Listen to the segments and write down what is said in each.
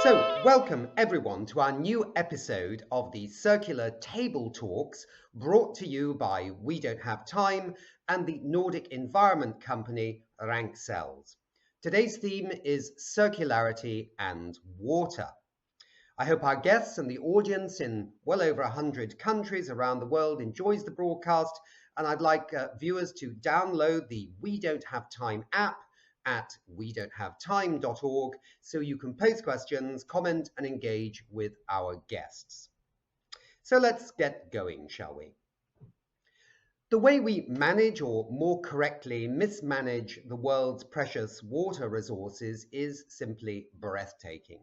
So, welcome everyone to our new episode of the Circular Table Talks brought to you by We Don't Have Time and the Nordic environment company Ragn-Sells. Today's theme is circularity and water. I hope our guests and the audience in well over 100 countries around the world enjoys the broadcast, and I'd like viewers to download the We Don't Have Time app at wedon'thavetime.org so you can post questions, comment, and engage with our guests. So let's get going, shall we? The way we manage, or more correctly, mismanage the world's precious water resources is simply breathtaking.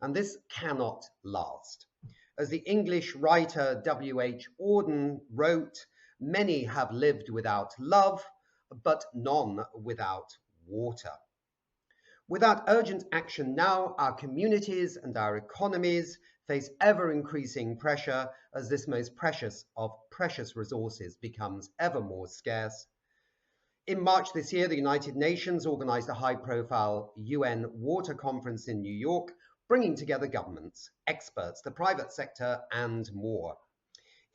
And this cannot last. As the English writer W.H. Auden wrote, many have lived without love, but none without water. Without urgent action now, our communities and our economies face ever-increasing pressure as this most precious of precious resources becomes ever more scarce. In March this year, the United Nations organized a high-profile UN water conference in New York, bringing together governments, experts, the private sector, and more.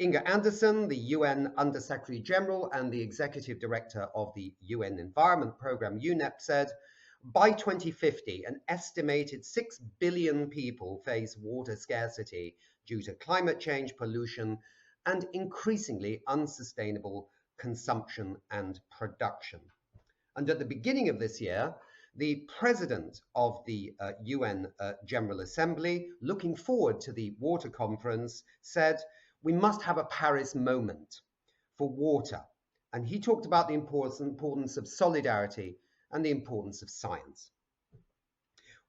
Inga Anderson, the UN Under-Secretary General and the Executive Director of the UN Environment Programme, UNEP, said, by 2050, an estimated 6 billion people face water scarcity due to climate change, pollution, and increasingly unsustainable consumption and production. And at the beginning of this year, the president of the UN General Assembly, looking forward to the water conference, said, we must have a Paris moment for water. And he talked about the importance of solidarity and the importance of science.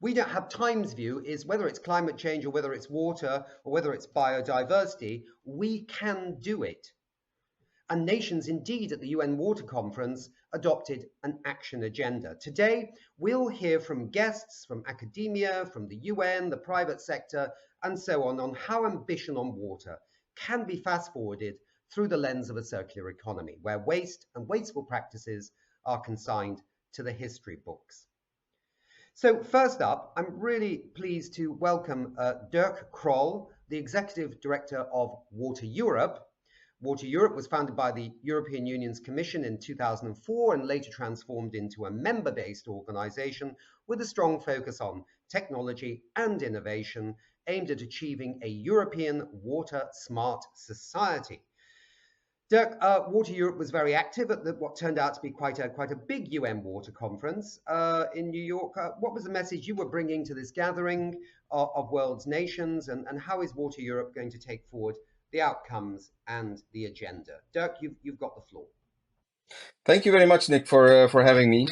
We Don't Have Time's view is whether it's climate change or whether it's water or whether it's biodiversity, we can do it. And nations indeed at the UN Water Conference adopted an action agenda. Today, we'll hear from guests from academia, from the UN, the private sector, and so on how ambition on water can be fast-forwarded through the lens of a circular economy, where waste and wasteful practices are consigned to the history books. So first up, I'm really pleased to welcome Dirk Kroll, the Executive Director of Water Europe. Water Europe was founded by the European Union's Commission in 2004 and later transformed into a member-based organization with a strong focus on technology and innovation aimed at achieving a European water-smart society. Dirk, Water Europe was very active at what turned out to be quite a big UN water conference in New York. What was the message you were bringing to this gathering of world's nations, and how is Water Europe going to take forward the outcomes and the agenda? Dirk, you've got the floor. Thank you very much, Nick, for having me.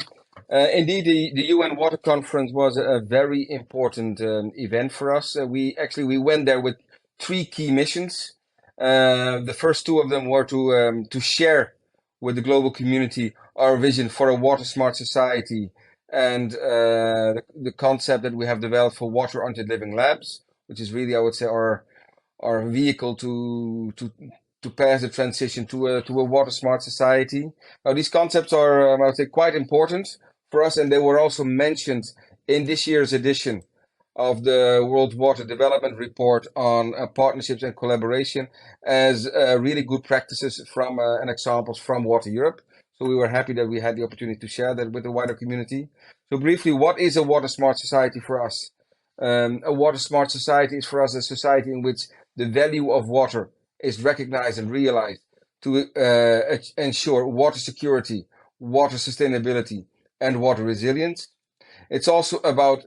Indeed, the UN Water Conference was a very important event for us. We went there with three key missions. The first two of them were to share with the global community our vision for a water smart society and the concept that we have developed for Water Unto Living Labs, which is really, I would say, our vehicle to pass the transition to a water smart society. Now, these concepts are, I would say, quite important for us, and they were also mentioned in this year's edition of the World Water Development Report on partnerships and collaboration as really good practices from and examples from Water Europe. So we were happy that we had the opportunity to share that with the wider community. So briefly, what is a water smart society for us? A water smart society is for us a society in which the value of water is recognized and realized to ensure water security, water sustainability, and water resilience. It's also about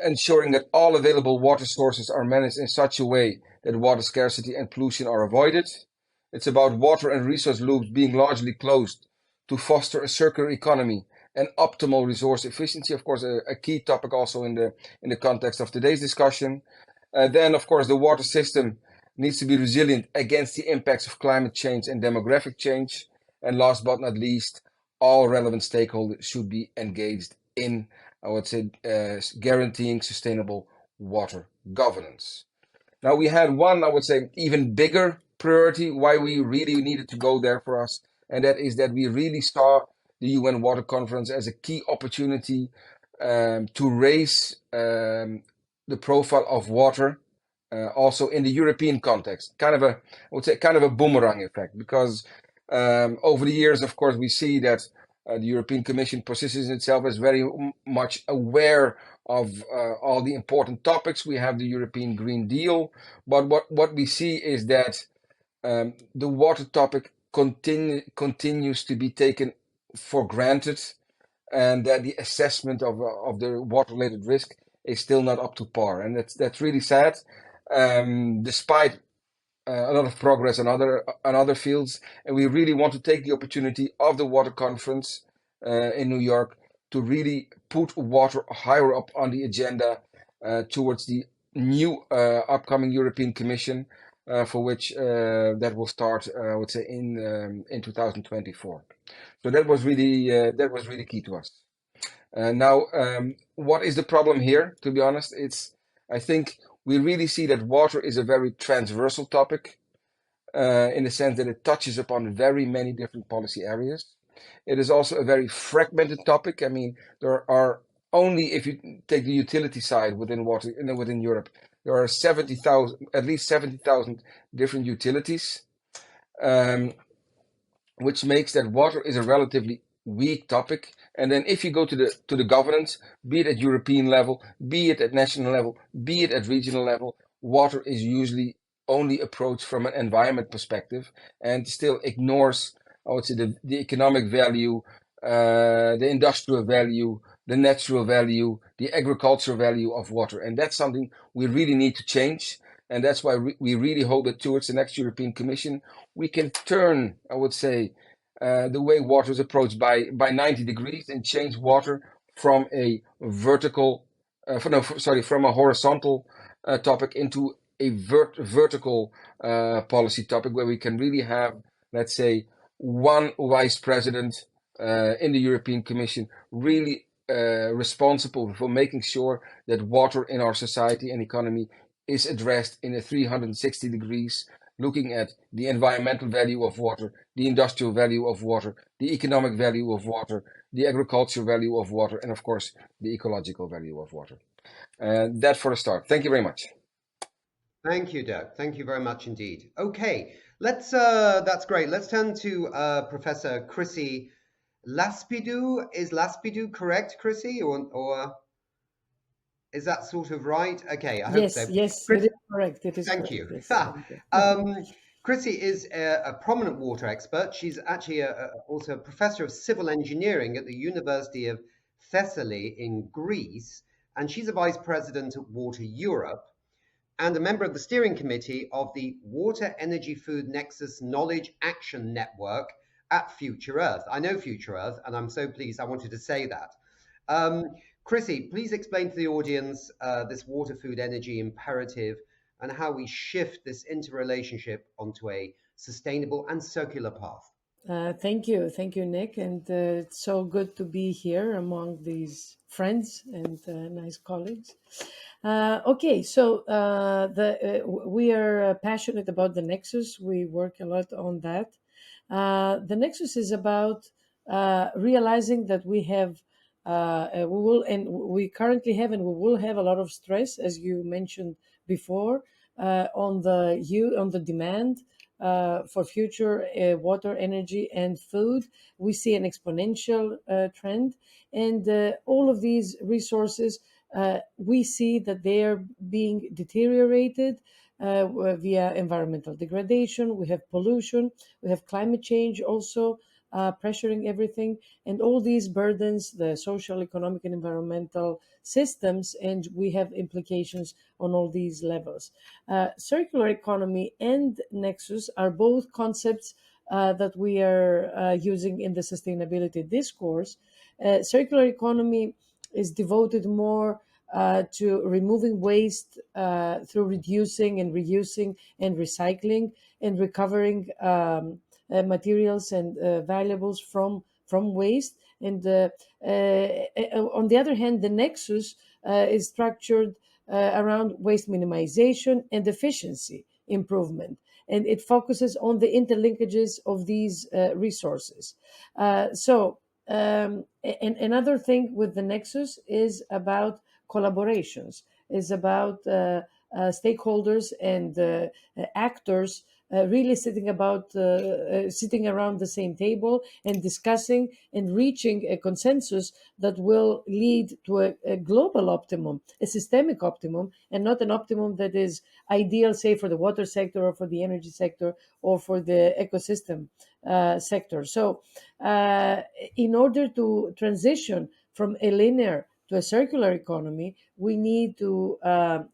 ensuring that all available water sources are managed in such a way that water scarcity and pollution are avoided. It's about water and resource loops being largely closed to foster a circular economy and optimal resource efficiency, of course, a key topic also in the context of today's discussion. Then, of course, the water system needs to be resilient against the impacts of climate change and demographic change. And last but not least, all relevant stakeholders should be engaged in, I would say, guaranteeing sustainable water governance. Now, we had one, I would say, even bigger priority why we really needed to go there for us, and that is that we really saw the UN Water Conference as a key opportunity to raise the profile of water also in the European context. I would say, kind of a boomerang effect, because over the years, of course, we see that the European Commission positions itself as very much aware of all the important topics. We have the European Green Deal, but what we see is that the water topic continues to be taken for granted, and that the assessment of the water-related risk is still not up to par, and that's really sad. Despite a lot of progress on other fields, and we really want to take the opportunity of the water conference in New York to really put water higher up on the agenda towards the new upcoming European Commission, for which that will start, I would say, in 2024. So that was really key to us. Now, what is the problem here? To be honest, I think we really see that water is a very transversal topic, in the sense that it touches upon very many different policy areas. It is also a very fragmented topic. I mean, there are only, if you take the utility side within water, within Europe, there are at least 70,000 different utilities, which makes that water is a relatively weak topic. And then if you go to the governance, be it at European level, be it at national level, be it at regional level, water is usually only approached from an environment perspective, and still ignores, I would say, the economic value, the industrial value, the natural value, the agricultural value of water. And that's something we really need to change. And that's why we really hope that towards the next European Commission, we can turn, I would say, the way water is approached by 90 degrees, and change water from a from a horizontal topic into a vertical policy topic, where we can really have, let's say, one vice president in the European Commission really responsible for making sure that water in our society and economy is addressed in a 360 degrees, looking at the environmental value of water, the industrial value of water, the economic value of water, the agricultural value of water, and of course, the ecological value of water. That for a start. Thank you very much. Thank you, Dirk. Thank you very much indeed. Okay, that's great. Let's turn to Professor Chrissy Laspidou. Is Laspidou correct, Chrissy, or is that sort of right? Okay, I hope so. Yes, Chris, it is correct. It is thank correct. you. Yes, thank you. Chrissy is a prominent water expert. She's actually also a professor of civil engineering at the University of Thessaly in Greece, and she's a vice president at Water Europe, and a member of the steering committee of the Water Energy Food Nexus Knowledge Action Network at Future Earth. I know Future Earth, and I'm so pleased I wanted to say that. Chrissy, please explain to the audience this water, food, energy imperative, and how we shift this interrelationship onto a sustainable and circular path. Thank you, Nick, and it's so good to be here among these friends and nice colleagues. Okay, so we are passionate about the Nexus. We work a lot on that. The Nexus is about realizing that we have, we currently have, and we will have a lot of stress, as you mentioned before, on the demand for future water, energy, and food. We see an exponential trend, and all of these resources, we see that they are being deteriorated via environmental degradation. We have pollution, we have climate change also pressuring everything, and all these burdens the social, economic, and environmental systems, and we have implications on all these levels. Circular economy and Nexus are both concepts that we are using in the sustainability discourse. Circular economy is devoted more to removing waste through reducing and reusing and recycling and recovering materials and valuables from waste. And on the other hand, the Nexus is structured around waste minimization and efficiency improvement, and it focuses on the interlinkages of these resources. So and another thing with the Nexus is about collaborations, is about stakeholders and actors really sitting around the same table and discussing and reaching a consensus that will lead to a global optimum, a systemic optimum, and not an optimum that is ideal, say, for the water sector or for the energy sector or for the ecosystem sector. So, in order to transition from a linear to a circular economy, we need to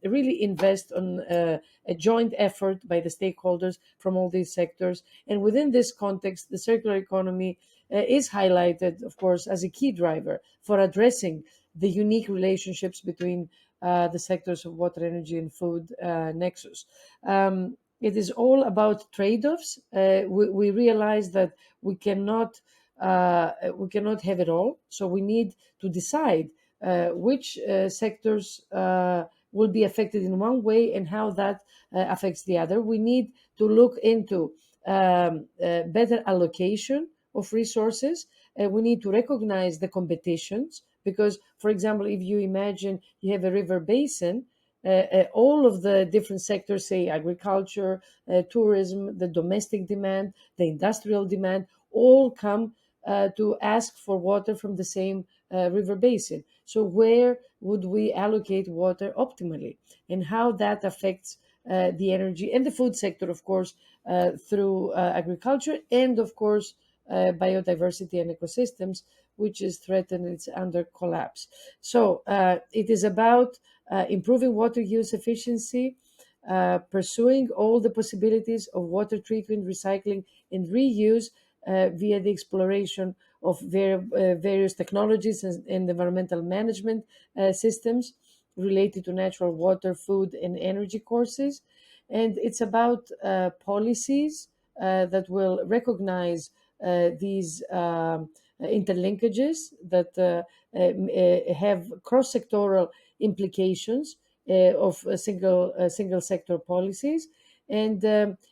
really invest on a joint effort by the stakeholders from all these sectors. And within this context, the circular economy is highlighted, of course, as a key driver for addressing the unique relationships between the sectors of water, energy, and food nexus. It is all about trade-offs. We realize that we cannot have it all. So we need to decide which sectors will be affected in one way and how that affects the other. We need to look into better allocation of resources. We need to recognize the competitions because, for example, if you imagine you have a river basin, all of the different sectors, say agriculture, tourism, the domestic demand, the industrial demand, all come to ask for water from the same river basin. So, where would we allocate water optimally, and how that affects the energy and the food sector, of course, through agriculture, and of course, biodiversity and ecosystems, which is threatened, it's under collapse. So, it is about improving water use efficiency, pursuing all the possibilities of water treatment, recycling, and reuse via the exploration of various technologies and environmental management systems related to natural water, food, and energy courses. And it's about policies that will recognize these interlinkages that have cross-sectoral implications of single sector policies. And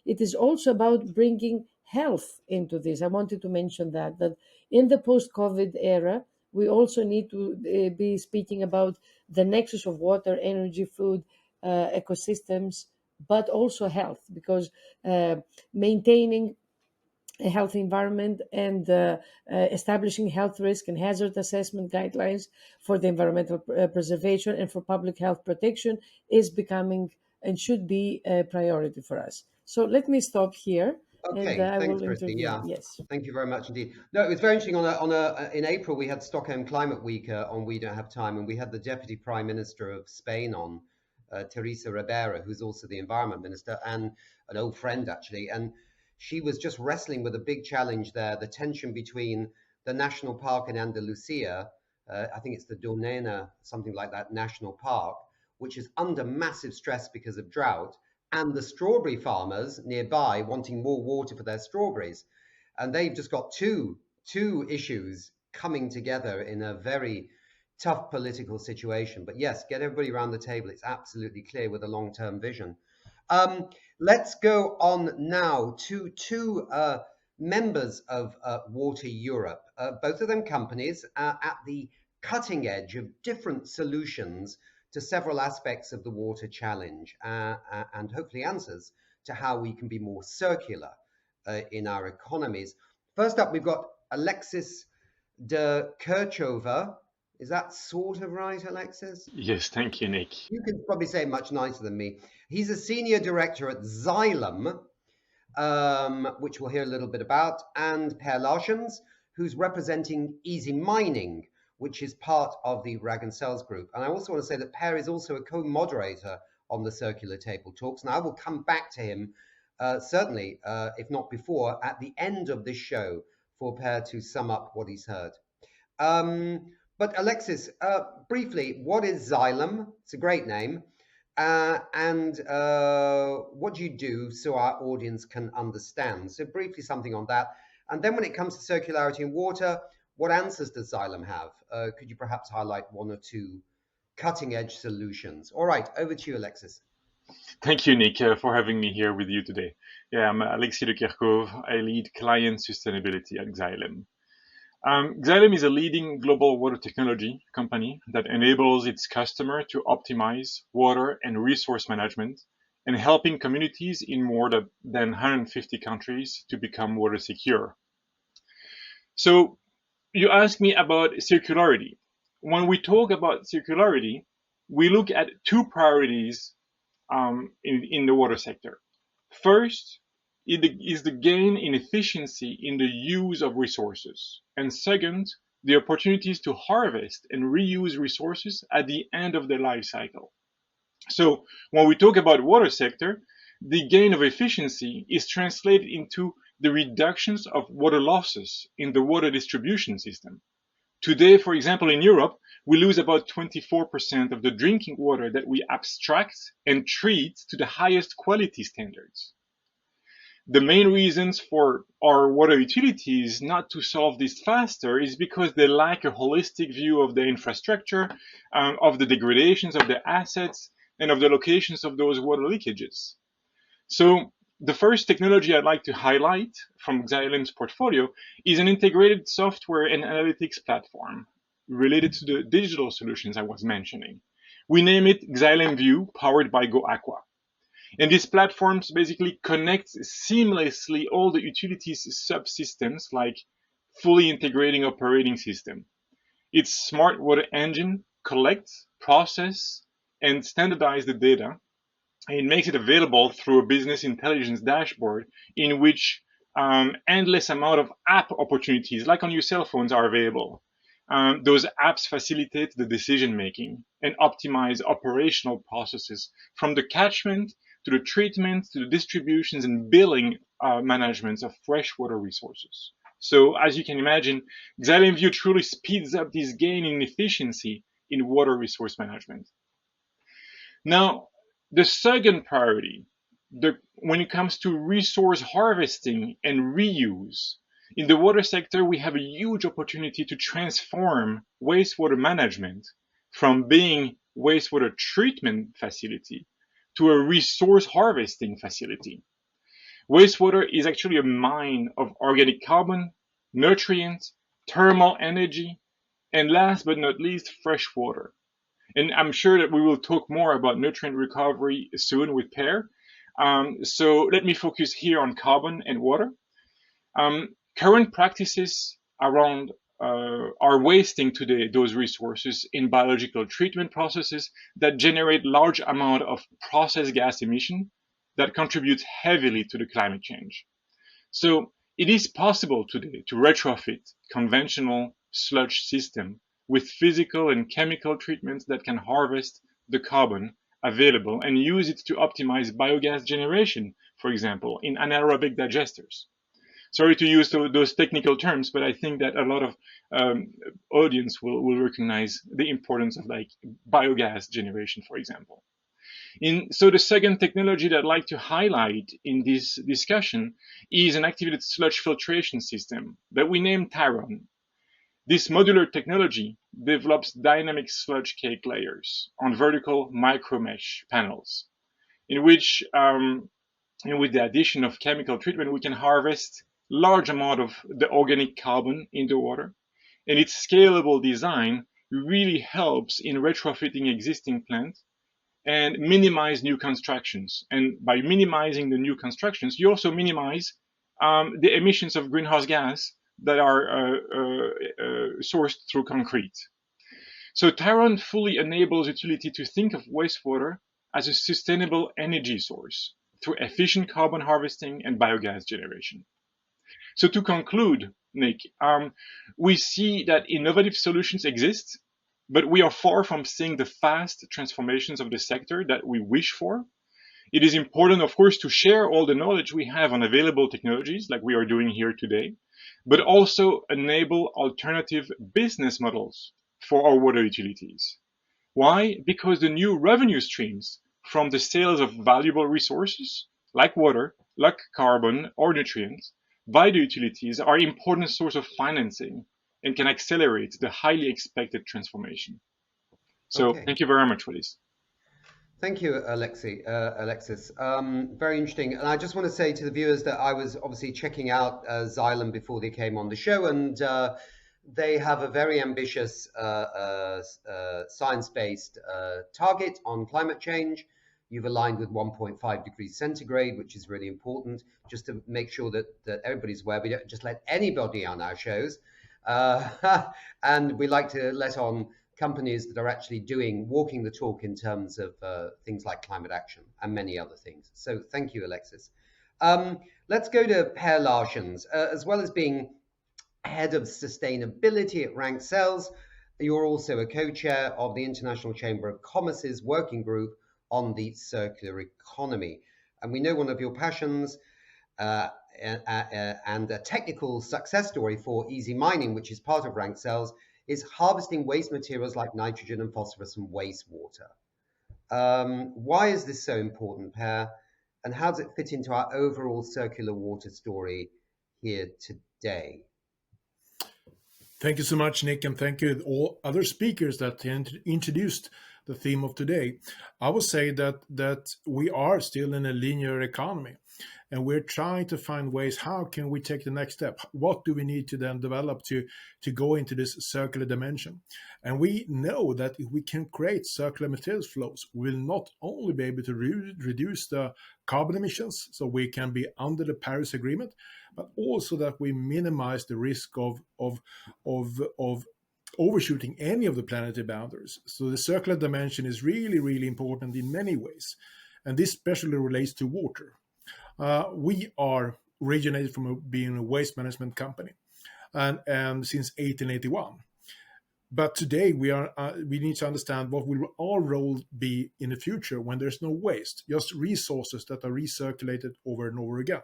it is also about bringing health into this. I wanted to mention that in the post-COVID era, we also need to be speaking about the nexus of water, energy, food, ecosystems, but also health, because maintaining a healthy environment and establishing health risk and hazard assessment guidelines for the environmental preservation and for public health protection is becoming and should be a priority for us. So let me stop here and Okay, I thanks, will Christy. intervene. Yeah, Yes. thank you very much indeed. No, it was very interesting. In April, we had Stockholm Climate Week on We Don't Have Time, and we had the Deputy Prime Minister of Spain on, Teresa Ribera, who's also the Environment Minister and an old friend actually. And she was just wrestling with a big challenge there: the tension between the national park in Andalusia, I think it's the Donena, something like that, national park, which is under massive stress because of drought, and the strawberry farmers nearby wanting more water for their strawberries. And they've just got two issues coming together in a very tough political situation. But yes, get everybody around the table. It's absolutely clear with a long-term vision. Let's go on now to two members of Water Europe, both of them companies at the cutting edge of different solutions to several aspects of the water challenge and hopefully answers to how we can be more circular in our economies. First up, we've got Alexis de Kirchhover. Is that sort of right, Alexis? Yes, thank you, Nick. You can probably say it much nicer than me. He's a senior director at Xylem, which we'll hear a little bit about, and Per Larssons, who's representing Easy Mining, which is part of the Ragn-Sells group. And I also want to say that Per is also a co-moderator on the Circular Table Talks, and I will come back to him, certainly, if not before, at the end of this show for Per to sum up what he's heard. But Alexis, briefly, what is Xylem? It's a great name. And what do you do so our audience can understand? So briefly something on that. And then when it comes to circularity in water, what answers does Xylem have? Could you perhaps highlight one or two cutting edge solutions? All right, over to you, Alexis. Thank you, Nick, for having me here with you today. Yeah, I'm Alexis de Kerkhove. I lead client sustainability at Xylem. Xylem is a leading global water technology company that enables its customer to optimize water and resource management and helping communities in more than 150 countries to become water secure. So you asked me about circularity. When we talk about circularity, we look at two priorities in the water sector. First, it is the gain in efficiency in the use of resources. And second, the opportunities to harvest and reuse resources at the end of their life cycle. So when we talk about water sector, the gain of efficiency is translated into the reductions of water losses in the water distribution system. Today, for example, in Europe, we lose about 24% of the drinking water that we abstract and treat to the highest quality standards. The main reasons for our water utilities not to solve this faster is because they lack a holistic view of the infrastructure, of the degradations of the assets, and of the locations of those water leakages. So the first technology I'd like to highlight from Xylem's portfolio is an integrated software and analytics platform related to the digital solutions I was mentioning. We name it Xylem View, powered by GoAqua. And these platforms basically connect seamlessly all the utilities subsystems like fully integrating operating system. Its smart water engine collects, process, and standardize the data. And it makes it available through a business intelligence dashboard in which endless amount of app opportunities, like on your cell phones, are available. Those apps facilitate the decision making and optimize operational processes from the catchment to the treatment to the distributions and billing management of freshwater resources. So as you can imagine, Xylem View truly speeds up this gain in efficiency in water resource management. Now, the second priority, when it comes to resource harvesting and reuse, in the water sector, we have a huge opportunity to transform wastewater management from being wastewater treatment facility to a resource harvesting facility. Wastewater is actually a mine of organic carbon, nutrients, thermal energy, and last but not least, fresh water. And I'm sure that we will talk more about nutrient recovery soon with Per. So let me focus here on carbon and water. Current practices around are wasting today those resources in biological treatment processes that generate large amount of process gas emission that contributes heavily to the climate change. So it is possible today to retrofit conventional sludge system with physical and chemical treatments that can harvest the carbon available and use it to optimize biogas generation, for example, in anaerobic digesters. Sorry to use those technical terms, but I think that a lot of audience will recognize the importance of like biogas generation, for example. So the second technology that I'd like to highlight in this discussion is an activated sludge filtration system that we named Tyron. This modular technology develops dynamic sludge cake layers on vertical micromesh panels, in which, with the addition of chemical treatment, we can harvest large amount of the organic carbon in the water. And its scalable design really helps in retrofitting existing plants and minimize new constructions. And by minimizing the new constructions, you also minimize the emissions of greenhouse gas that are sourced through concrete. So Tyron fully enables utility to think of wastewater as a sustainable energy source through efficient carbon harvesting and biogas generation. So to conclude, Nick, we see that innovative solutions exist, but we are far from seeing the fast transformations of the sector that we wish for. It is important, of course, to share all the knowledge we have on available technologies like we are doing here today, but also enable alternative business models for our water utilities. Why? Because the new revenue streams from the sales of valuable resources like water, like carbon or nutrients by the utilities are important source of financing and can accelerate the highly expected transformation. So Thank you very much for this. Thank you, Alexis. Very interesting. And I just want to say to the viewers that I was obviously checking out Xylem before they came on the show, and They have a very ambitious science-based target on climate change. You've aligned with 1.5 degrees centigrade, which is really important, just to make sure that everybody's aware. We don't just let anybody on our shows. And we like to let on companies that are actually walking the talk in terms of things like climate action and many other things. So thank you, Alexis. Let's go to Per Larsens. As well as being head of sustainability at Ragn-Sells, you're also a co-chair of the International Chamber of Commerce's working group on the circular economy. And we know one of your passions and a technical success story for easy mining, which is part of Ragn-Sells, is harvesting waste materials like nitrogen and phosphorus from wastewater. Why is this so important, Per? And how does it fit into our overall circular water story here today? Thank you so much, Nick, and thank you to all other speakers that introduced the theme of today. I would say that we are still in a linear economy, and we're trying to find ways, how can we take the next step? What do we need to then develop to go into this circular dimension? And we know that if we can create circular materials flows, we'll not only be able to reduce the carbon emissions, so we can be under the Paris Agreement, but also that we minimize the risk of overshooting any of the planetary boundaries. So the circular dimension is really, really important in many ways. And this especially relates to water. We are originated from being a waste management company, and since 1881. But today we need to understand what will our role be in the future when there's no waste, just resources that are recirculated over and over again.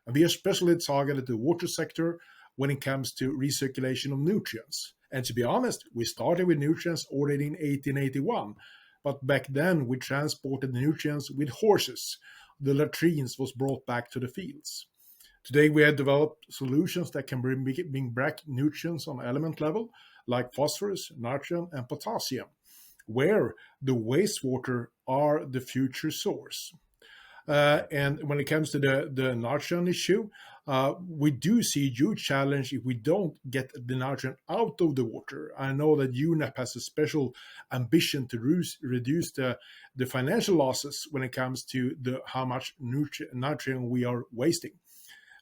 And we especially targeted the water sector when it comes to recirculation of nutrients. And to be honest, we started with nutrients already in 1881, but back then we transported nutrients with horses. The latrines was brought back to the fields. Today we have developed solutions that can bring back nutrients on element level, like phosphorus, nitrogen, and potassium, where the wastewater are the future source. And when it comes to the nitrogen issue, we do see a huge challenge if we don't get the nitrogen out of the water. I know that UNEP has a special ambition to reduce the financial losses when it comes to how much nitrogen we are wasting.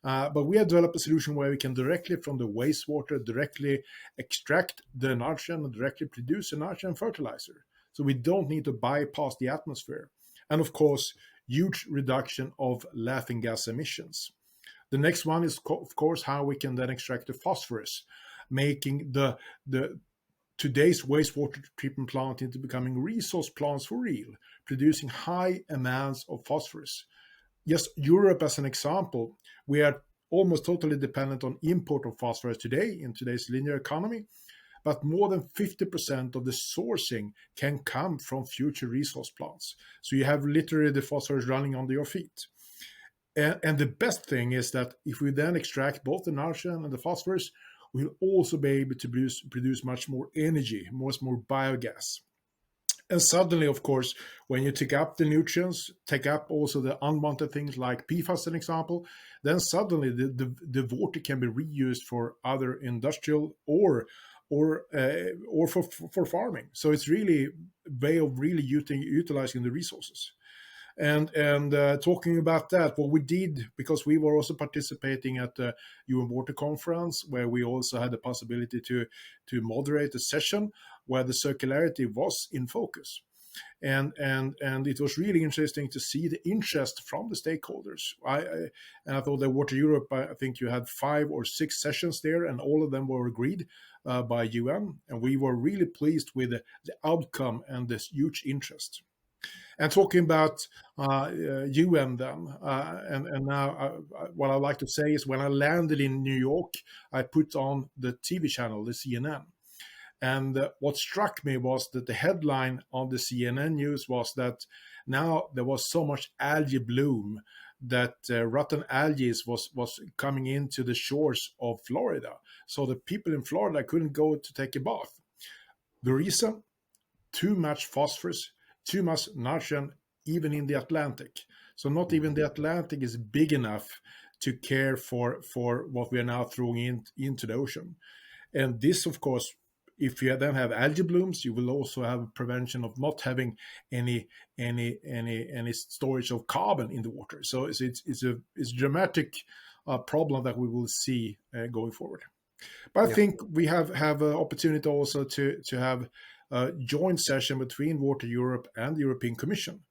But we have developed a solution where we can directly from the wastewater directly extract the nitrogen and directly produce a nitrogen fertilizer. So we don't need to bypass the atmosphere. And of course, huge reduction of laughing gas emissions. The next one is, of course, how we can then extract the phosphorus, making the today's wastewater treatment plant into becoming resource plants for real, producing high amounts of phosphorus. Just Europe as an example, we are almost totally dependent on import of phosphorus today in today's linear economy, but more than 50% of the sourcing can come from future resource plants. So you have literally the phosphorus running under your feet. And the best thing is that if we then extract both the nitrogen and the phosphorus, we'll also be able to produce much more energy, much more biogas. And suddenly, of course, when you take up the nutrients, take up also the unwanted things like PFAS, as an example, then suddenly the water can be reused for other industrial or for farming. So it's really a way of really utilizing the resources. And talking about that, what we did, because we were also participating at the UN Water Conference, where we also had the possibility to moderate a session where the circularity was in focus. And it was really interesting to see the interest from the stakeholders. I thought that Water Europe, I think you had 5 or 6 sessions there, and all of them were agreed by UN. And we were really pleased with the outcome and this huge interest. And talking about UN then, and now what I like to say is when I landed in New York, I put on the TV channel, the CNN. And what struck me was that the headline on the CNN news was that now there was so much algae bloom that rotten algae was coming into the shores of Florida. So the people in Florida couldn't go to take a bath. The reason? Too much phosphorus, too much nitrogen, even in the Atlantic. So not even the Atlantic is big enough to care for what we are now throwing into the ocean. And this, of course, if you then have algae blooms, you will also have prevention of not having any storage of carbon in the water. So it's a dramatic problem that we will see going forward. But I think we have an opportunity also to have a joint session between Water Europe and the European Commission.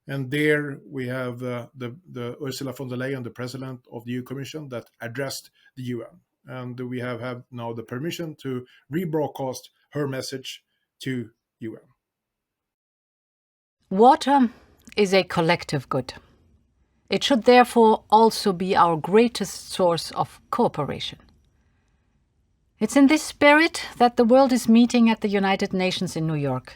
And there we have the Ursula von der Leyen, the president of the EU Commission, that addressed the UN. And we have now the permission to rebroadcast her message to UN. Water is a collective good. It should therefore also be our greatest source of cooperation. It's in this spirit that the world is meeting at the United Nations in New York.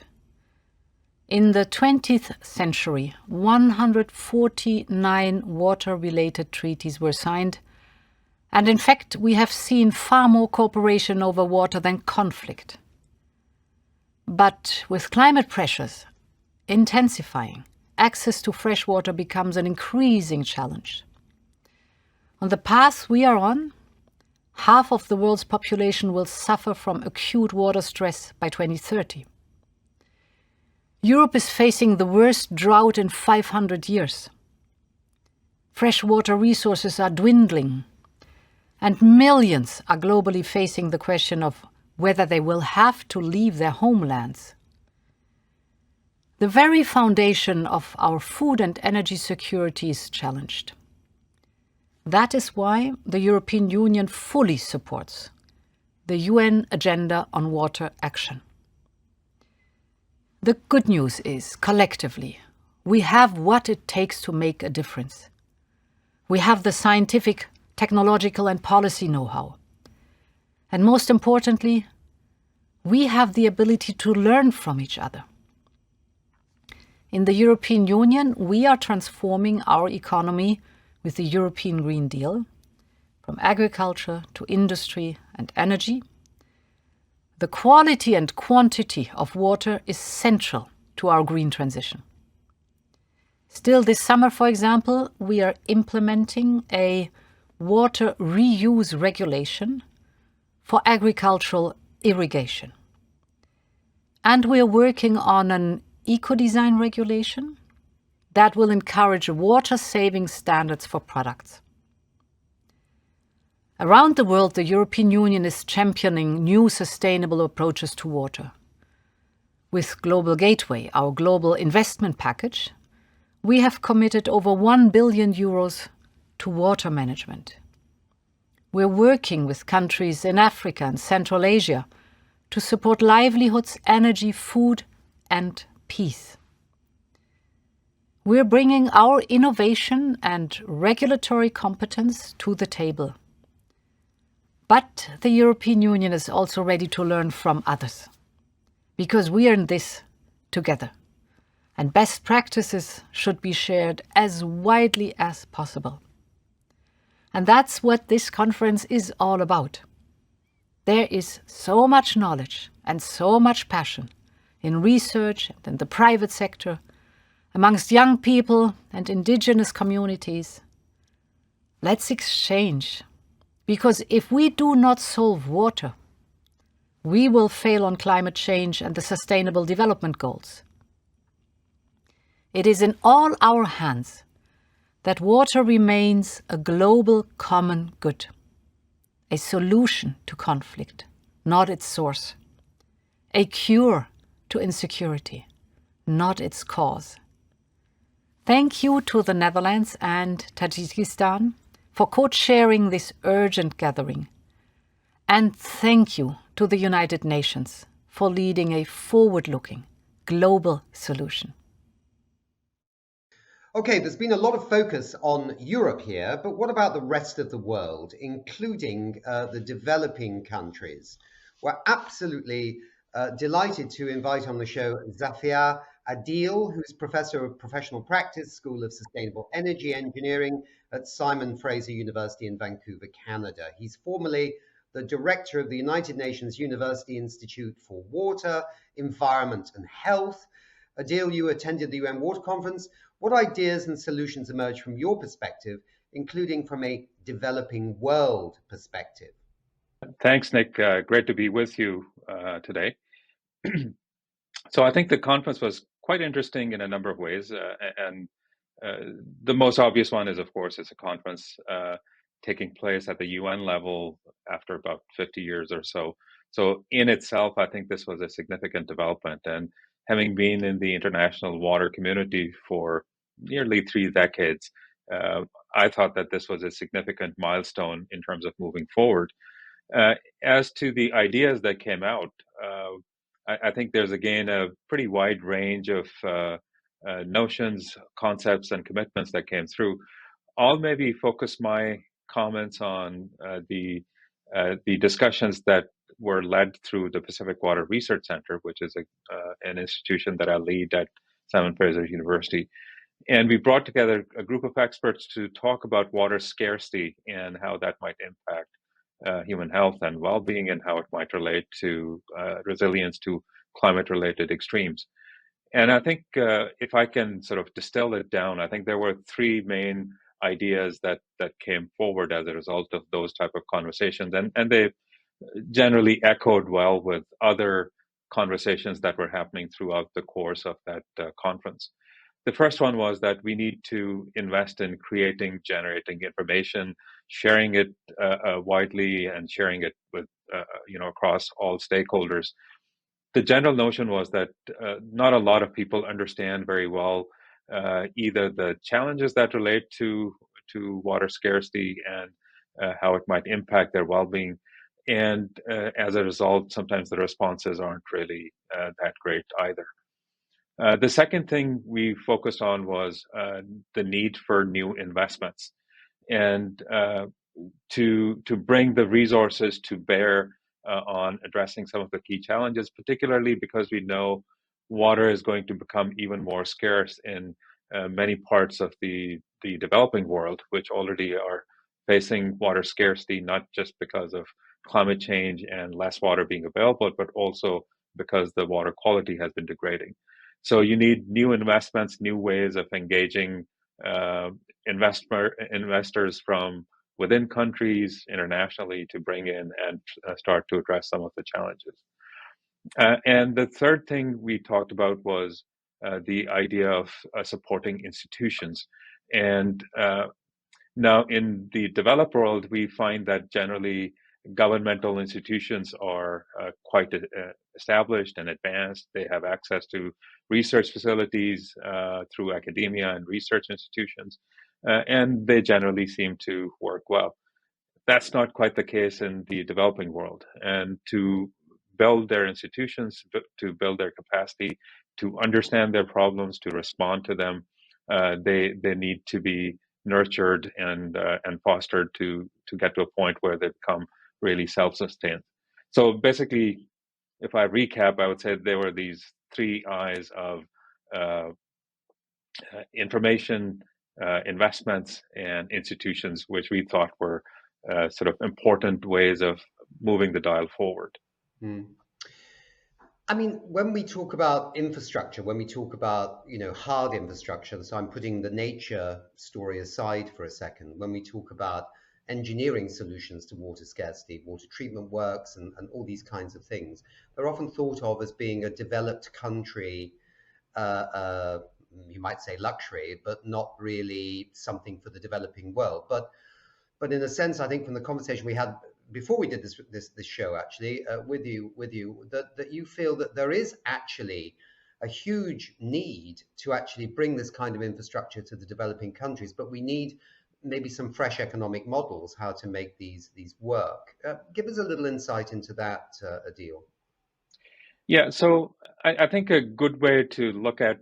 In the 20th century, 149 water-related treaties were signed, and in fact we have seen far more cooperation over water than conflict. But with climate pressures intensifying, access to fresh water becomes an increasing challenge. On the path we are on, half of the world's population will suffer from acute water stress by 2030. Europe is facing the worst drought in 500 years. Freshwater resources are dwindling, and millions are globally facing the question of whether they will have to leave their homelands. The very foundation of our food and energy security is challenged. That is why the European Union fully supports the UN Agenda on Water Action. The good news is, collectively, we have what it takes to make a difference. We have the scientific, technological and policy know-how. And most importantly, we have the ability to learn from each other. In the European Union, we are transforming our economy with the European Green Deal, from agriculture to industry and energy. The quality and quantity of water is central to our green transition. Still this summer, for example, we are implementing a water reuse regulation for agricultural irrigation. And we are working on an eco-design regulation that will encourage water-saving standards for products. Around the world, the European Union is championing new sustainable approaches to water. With Global Gateway, our global investment package, we have committed over 1 billion euros to water management. We're working with countries in Africa and Central Asia to support livelihoods, energy, food, and peace. We're bringing our innovation and regulatory competence to the table. But the European Union is also ready to learn from others, because we are in this together, and best practices should be shared as widely as possible. And that's what this conference is all about. There is so much knowledge and so much passion in research and in the private sector, amongst young people and indigenous communities. Let's exchange. Because if we do not solve water, we will fail on climate change and the Sustainable Development Goals. It is in all our hands that water remains a global common good, a solution to conflict, not its source, a cure to insecurity, not its cause. Thank you to the Netherlands and Tajikistan for co-chairing this urgent gathering. And thank you to the United Nations for leading a forward-looking global solution. Okay, there's been a lot of focus on Europe here, but what about the rest of the world, including the developing countries? We're absolutely delighted to invite on the show Zafia Adil, who's Professor of Professional Practice, School of Sustainable Energy Engineering at Simon Fraser University in Vancouver, Canada. He's formerly the Director of the United Nations University Institute for Water, Environment and Health. Adil, you attended the UN Water Conference. What ideas and solutions emerged from your perspective, including from a developing world perspective? Thanks, Nick. Great to be with you today. So I think the conference was quite interesting in a number of ways, and the most obvious one is, of course, it's a conference taking place at the UN level after about 50 years or so. So in itself, I think this was a significant development. And having been in the international water community for nearly 3 decades, I thought that this was a significant milestone in terms of moving forward. As to the ideas that came out, I think there's again a pretty wide range of notions, concepts, and commitments that came through. I'll maybe focus my comments on the discussions that were led through the Pacific Water Research Center, which is an institution that I lead at Simon Fraser University. And we brought together a group of experts to talk about water scarcity and how that might impact human health and well-being, and how it might relate to resilience to climate-related extremes. And I think if I can sort of distill it down, I think there were 3 main ideas that came forward as a result of those type of conversations, and they generally echoed well with other conversations that were happening throughout the course of that conference. The first one was that we need to invest in creating, generating information, sharing it widely, and sharing it with across all stakeholders. The general notion was that not a lot of people understand very well either the challenges that relate to water scarcity and how it might impact their well-being, and as a result, sometimes the responses aren't really that great either. The second thing we focused on was the need for new investments, and to bring the resources to bear on addressing some of the key challenges, particularly because we know water is going to become even more scarce in many parts of the developing world, which already are facing water scarcity, not just because of climate change and less water being available, but also because the water quality has been degrading. So you need new investments, new ways of engaging investors from within countries, internationally, to bring in and start to address some of the challenges. And the third thing we talked about was the idea of supporting institutions. And now in the developed world, we find that generally governmental institutions are quite established and advanced. They have access to research facilities through academia and research institutions, and they generally seem to work well. That's not quite the case in the developing world. And to build their institutions, to build their capacity, to understand their problems, to respond to them, they need to be nurtured and fostered to get to a point where they become really self-sustained. So basically, if I recap, I would say there were these 3 I's of information, investments, and institutions, which we thought were sort of important ways of moving the dial forward. I mean, when we talk about infrastructure, when we talk about, hard infrastructure, so I'm putting the nature story aside for a second. When we talk about engineering solutions to water scarcity, water treatment works, and all these kinds of things, they're often thought of as being a developed country, you might say luxury, but not really something for the developing world. But in a sense, I think from the conversation we had before we did this show, actually, with you, that you feel that there is actually a huge need to actually bring this kind of infrastructure to the developing countries, but we need maybe some fresh economic models how to make these work. Give us a little insight into that, Adil. Yeah, so I think a good way to look at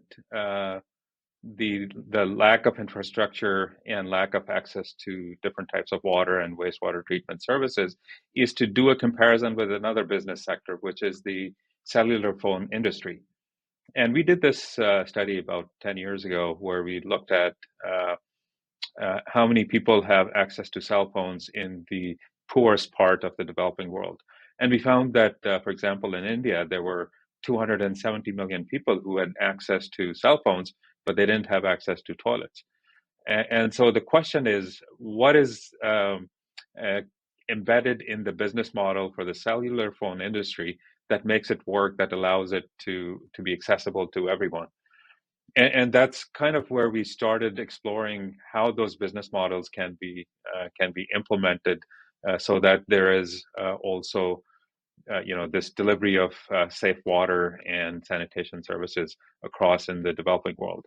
the lack of infrastructure and lack of access to different types of water and wastewater treatment services is to do a comparison with another business sector, which is the cellular phone industry. And we did this study about 10 years ago where we looked at how many people have access to cell phones in the poorest part of the developing world. And we found that, for example, in India, there were 270 million people who had access to cell phones, but they didn't have access to toilets. And so the question is, what is embedded in the business model for the cellular phone industry that makes it work, that allows it to be accessible to everyone. And that's kind of where we started exploring how those business models can be implemented, so that there is also this delivery of safe water and sanitation services across in the developing world.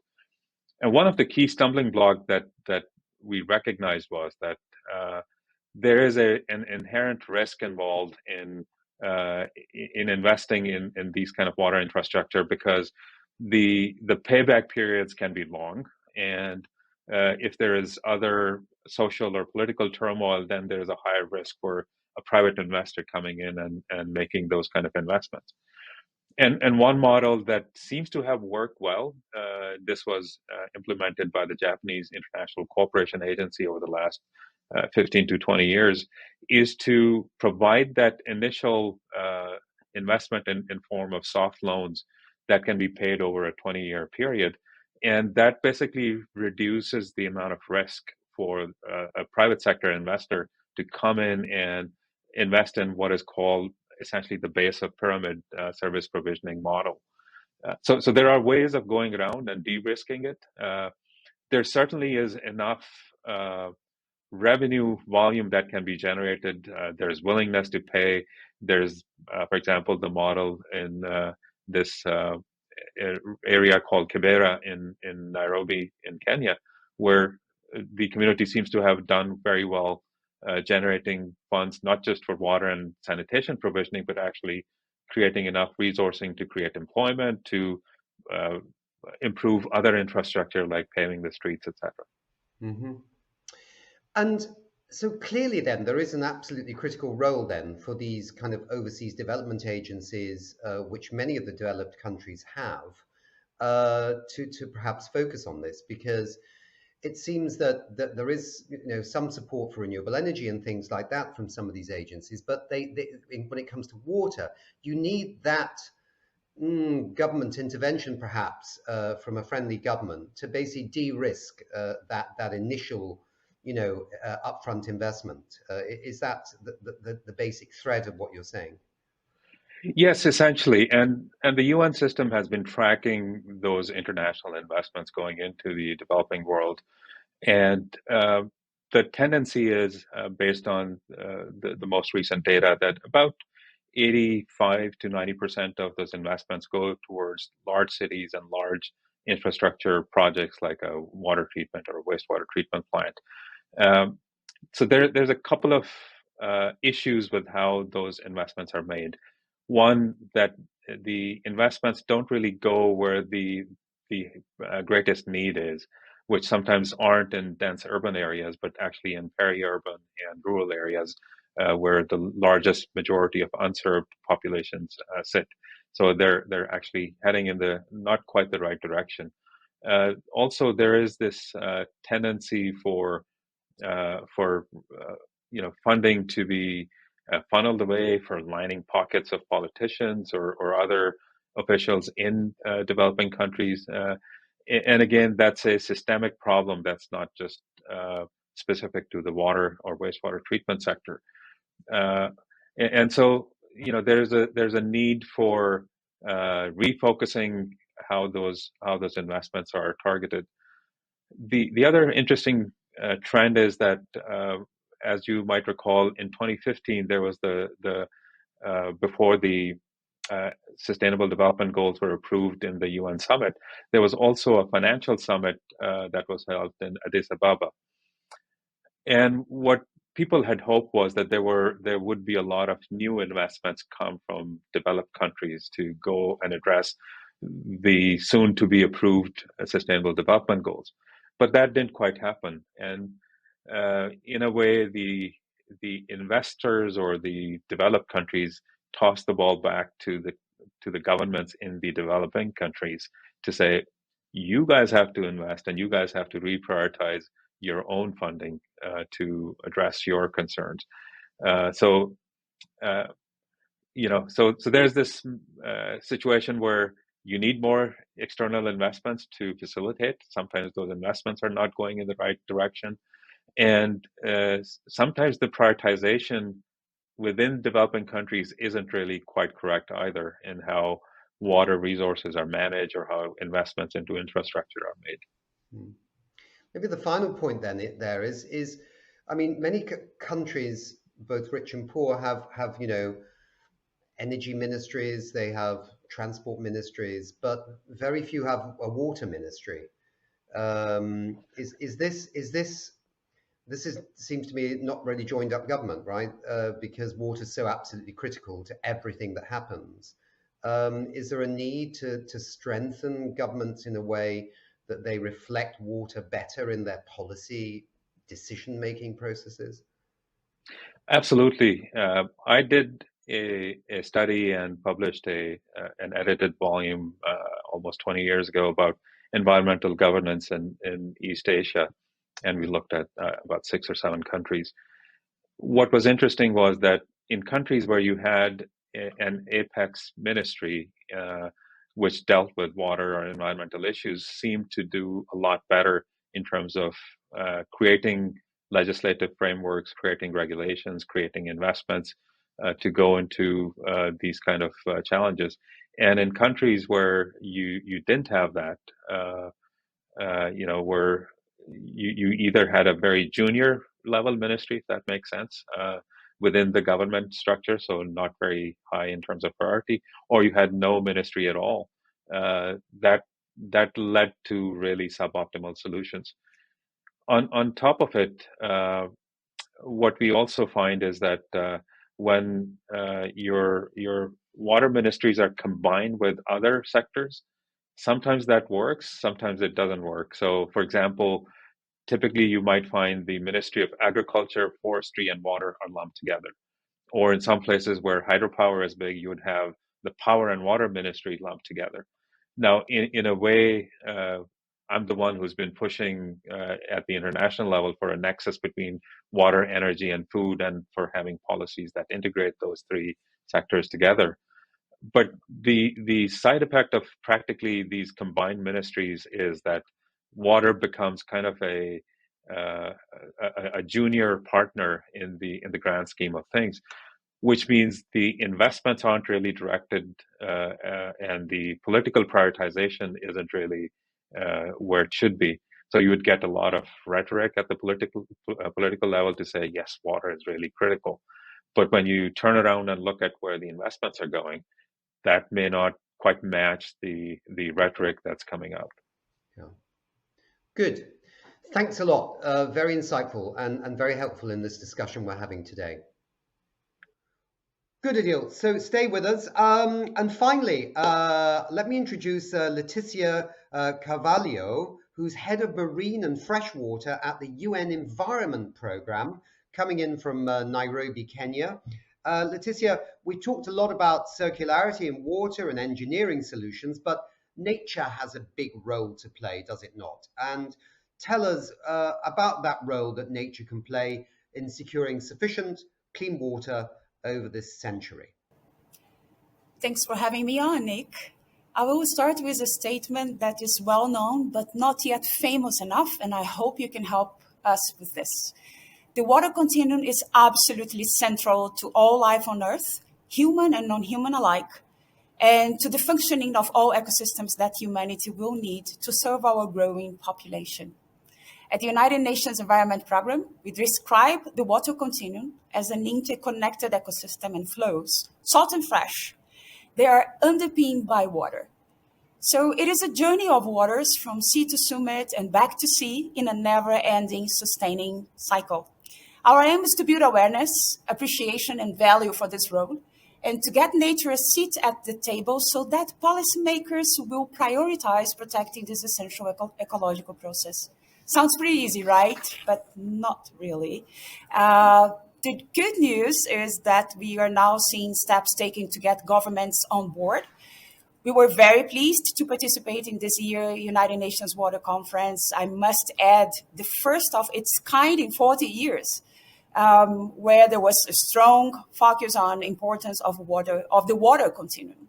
And one of the key stumbling blocks that we recognized was that there is an inherent risk involved in investing in these kind of water infrastructure, because the payback periods can be long, and if there is other social or political turmoil, then there's a higher risk for a private investor coming in and making those kind of investments. And one model that seems to have worked well, this was implemented by the Japanese International Cooperation Agency over the last 15 to 20 years, is to provide that initial investment in form of soft loans that can be paid over a 20-year period. And that basically reduces the amount of risk for a private sector investor to come in and invest in what is called essentially the base of pyramid service provisioning model. So there are ways of going around and de-risking it. There certainly is enough revenue volume that can be generated. There's willingness to pay. There's, for example, the model in this area called Kibera in Nairobi in Kenya, where the community seems to have done very well generating funds, not just for water and sanitation provisioning, but actually creating enough resourcing to create employment, to improve other infrastructure like paving the streets, etc. Mm-hmm. And so clearly then there is an absolutely critical role then for these kind of overseas development agencies, which many of the developed countries have, to perhaps focus on this, because it seems that there is some support for renewable energy and things like that from some of these agencies, but when it comes to water, you need that government intervention perhaps from a friendly government to basically de-risk that initial upfront investment. Is that the basic thread of what you're saying? Yes, essentially, and the UN system has been tracking those international investments going into the developing world, and the tendency is, based on the most recent data, that about 85 to 90% of those investments go towards large cities and large infrastructure projects like a water treatment or a wastewater treatment plant. So there's a couple of issues with how those investments are made. One, that the investments don't really go where the greatest need is, which sometimes aren't in dense urban areas, but actually in peri-urban and rural areas, where the largest majority of unserved populations sit. So they're actually heading in the not quite the right direction. Also, there is this tendency for funding to be funneled away for lining pockets of politicians or other officials in developing countries. And again, that's a systemic problem that's not just specific to the water or wastewater treatment sector. And so, there's a need for refocusing how those investments are targeted. The other interesting trend is that, as you might recall, in 2015 there was the before the Sustainable Development Goals were approved in the UN summit, there was also a financial summit that was held in Addis Ababa. And what people had hoped was that there would be a lot of new investments come from developed countries to go and address the soon to be approved Sustainable Development Goals. But that didn't quite happen. And in a way, the investors or the developed countries tossed the ball back to the governments in the developing countries to say, you guys have to invest and you guys have to reprioritize your own funding to address your concerns. So there's this situation where you need more external investments to facilitate. Sometimes those investments are not going in the right direction. And sometimes the prioritization within developing countries isn't really quite correct either in how water resources are managed or how investments into infrastructure are made. Maybe the final point then there is, I mean, many countries, both rich and poor, have energy ministries, they have transport ministries, but very few have a water ministry. This seems to me not really joined up government, right? Because water is so absolutely critical to everything that happens. Is there a need to strengthen governments in a way that they reflect water better in their policy decision-making processes? Absolutely. I did a study and published an edited volume almost 20 years ago about environmental governance in East Asia, and we looked at about 6 or 7 countries. What was interesting was that in countries where you had an apex ministry which dealt with water or environmental issues seemed to do a lot better in terms of creating legislative frameworks, creating regulations, creating investments to go into these kind of challenges. And in countries where you didn't have that, where you either had a very junior level ministry, if that makes sense, within the government structure, so not very high in terms of priority, or you had no ministry at all. That led to really suboptimal solutions. On top of it, what we also find is that when your water ministries are combined with other sectors, sometimes that works, sometimes it doesn't work. So, for example, typically you might find the Ministry of Agriculture, Forestry, and Water are lumped together. Or in some places where hydropower is big, you would have the Power and Water Ministry lumped together. Now, in a way, I'm the one who's been pushing at the international level for a nexus between water, energy, and food, and for having policies that integrate those 3 sectors together. But the side effect of practically these combined ministries is that water becomes kind of a junior partner in the grand scheme of things, which means the investments aren't really directed, and the political prioritization isn't really where it should be. So you would get a lot of rhetoric at the political level to say, yes, water is really critical. But when you turn around and look at where the investments are going, that may not quite match the rhetoric that's coming out. Yeah. Good. Thanks a lot. Very insightful and very helpful in this discussion we're having today. Good, Adil. So stay with us. And finally, let me introduce Leticia Carvalho, who's head of marine and freshwater at the UN Environment Programme, coming in from Nairobi, Kenya. Leticia, we talked a lot about circularity in water and engineering solutions, but nature has a big role to play, does it not? And tell us about that role that nature can play in securing sufficient clean water over this century. Thanks for having me on, Nick. I will start with a statement that is well known, but not yet famous enough, and I hope you can help us with this. The water continuum is absolutely central to all life on Earth, human and non-human alike, and to the functioning of all ecosystems that humanity will need to serve our growing population. At the United Nations Environment Programme, we describe the water continuum as an interconnected ecosystem and flows, salt and fresh. They are underpinned by water. So it is a journey of waters from sea to summit and back to sea in a never-ending sustaining cycle. Our aim is to build awareness, appreciation, and value for this role, and to get nature a seat at the table so that policymakers will prioritize protecting this essential ecological process. Sounds pretty easy, right? But not really. The good news is that we are now seeing steps taken to get governments on board. We were very pleased to participate in this year's United Nations Water Conference. I must add, the first of its kind in 40 years, where there was a strong focus on importance of water, of the water continuum.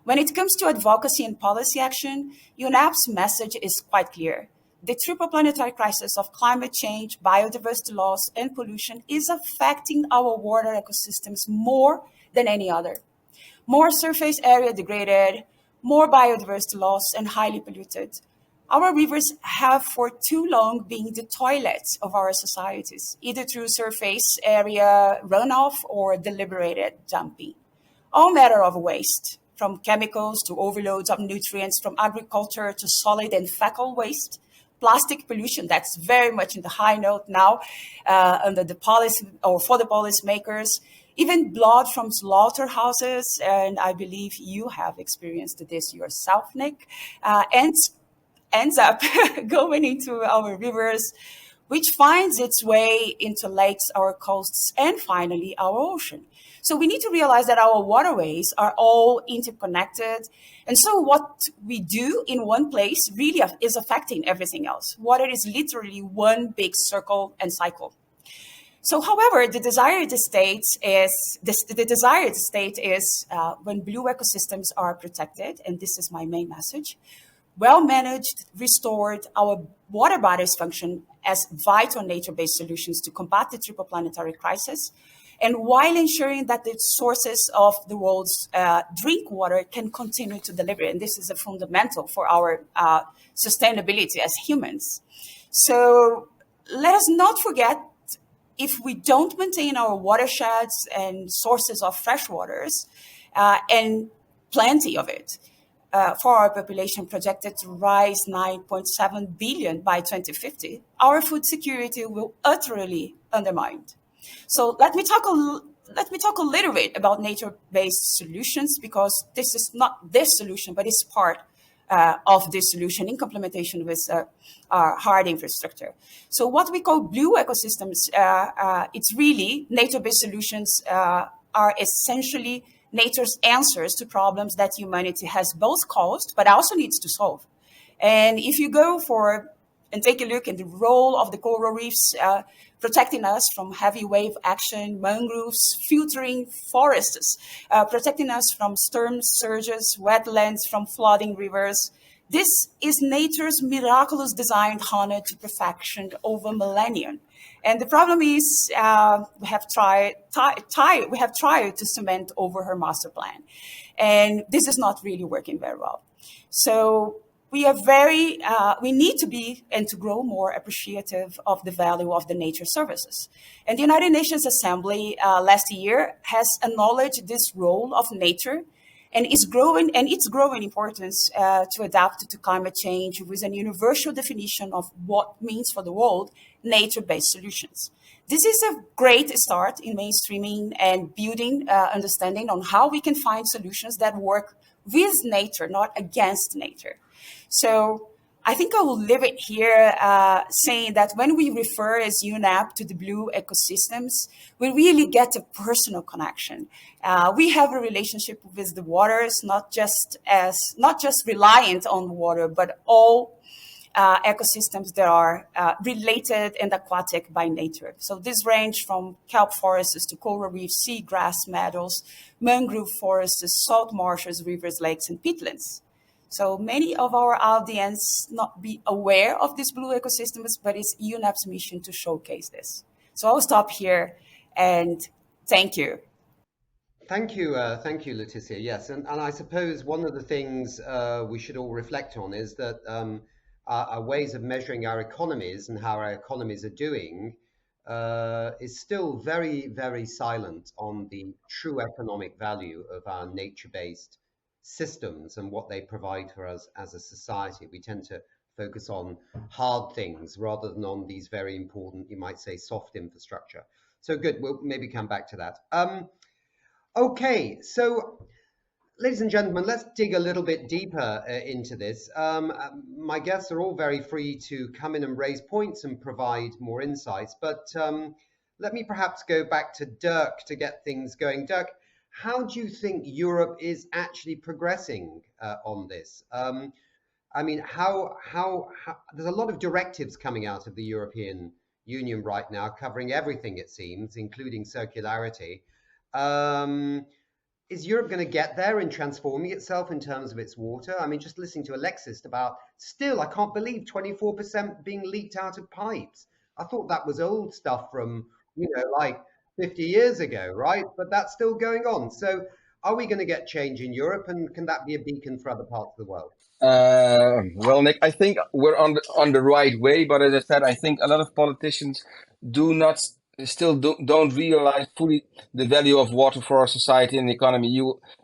When it comes to advocacy and policy action, UNEP's message is quite clear. the triple planetary crisis of climate change, biodiversity loss, and pollution is affecting our water ecosystems more than any other. More surface area degraded, more biodiversity loss, and highly polluted. Our rivers have for too long been the toilets of our societies, either through surface area runoff or deliberated dumping. All matter of waste, from chemicals to overloads of nutrients, from agriculture to solid and fecal waste, plastic pollution that's very much in the high note now under the policy or for the policymakers, even blood from slaughterhouses, and I believe you have experienced this yourself, Nick, ends up going into our rivers, which finds its way into lakes, our coasts, and finally our ocean. So we need to realize that our waterways are all interconnected. And so what we do in one place really is affecting everything else. Water is literally one big circle and cycle. So, however, the desired state is when blue ecosystems are protected, and this is my main message, well managed, restored, our water bodies function as vital nature-based solutions to combat the triple planetary crisis, and while ensuring that the sources of the world's drink water can continue to deliver. And this is a fundamental for our sustainability as humans. So let us not forget, if we don't maintain our watersheds and sources of fresh waters, and plenty of it, for our population projected to rise 9.7 billion by 2050, our food security will utterly undermined. So let me talk a little bit about nature-based solutions, because this is not this solution, but it's part of this solution in complementation with our hard infrastructure. So what we call blue ecosystems, it's really nature-based solutions are essentially nature's answers to problems that humanity has both caused but also needs to solve. And if you go and take a look at the role of the coral reefs, protecting us from heavy wave action, mangroves, filtering forests, protecting us from storm surges, wetlands, from flooding rivers. This is nature's miraculous design honored to perfection over millennia. And the problem is we have tried to cement over her master plan. And this is not really working very well. So we need to be and to grow more appreciative of the value of the nature services. And the United Nations Assembly last year has acknowledged this role of nature and its growing importance to adapt to climate change with a universal definition of what means for the world nature-based solutions. This is a great start in mainstreaming and building understanding on how we can find solutions that work with nature, not against nature. So I think I will leave it here saying that when we refer as UNEP to the blue ecosystems, we really get a personal connection. We have a relationship with the waters, not just reliant on water, but all ecosystems that are related and aquatic by nature. So this range from kelp forests to coral reefs, seagrass meadows, mangrove forests, salt marshes, rivers, lakes, and peatlands. So many of our audience not be aware of these blue ecosystems, but it's UNEP's mission to showcase this. So I'll stop here and thank you. Thank you, Leticia. Yes, and I suppose one of the things we should all reflect on is that our ways of measuring our economies and how our economies are doing is still very, very silent on the true economic value of our nature-based systems and what they provide for us as a society. We tend to focus on hard things rather than on these very important, you might say, soft infrastructure. So good, we'll maybe come back to that. Okay, so ladies and gentlemen, let's dig a little bit deeper into this. My guests are all very free to come in and raise points and provide more insights, but let me perhaps go back to Dirk to get things going. Dirk, how do you think Europe is actually progressing on this? I mean, how there's a lot of directives coming out of the European Union right now, covering everything, it seems, including circularity. is Europe going to get there in transforming itself in terms of its water? I mean, just listening to Alexis about still, I can't believe 24% being leaked out of pipes. I thought that was old stuff from, like 50 years ago, right? But that's still going on. So are we going to get change in Europe, and can that be a beacon for other parts of the world? Well, Nick, I think we're on the right way, but as I said, I think a lot of politicians do not still don't realize fully the value of water for our society and the economy.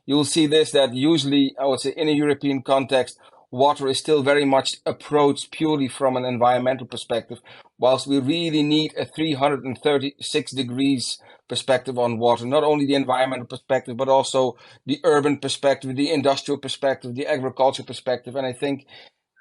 You'll see this, that usually, I would say, in a European context, water is still very much approached purely from an environmental perspective, whilst we really need a 336 degrees perspective on water, not only the environmental perspective, but also the urban perspective, the industrial perspective, the agriculture perspective. And I think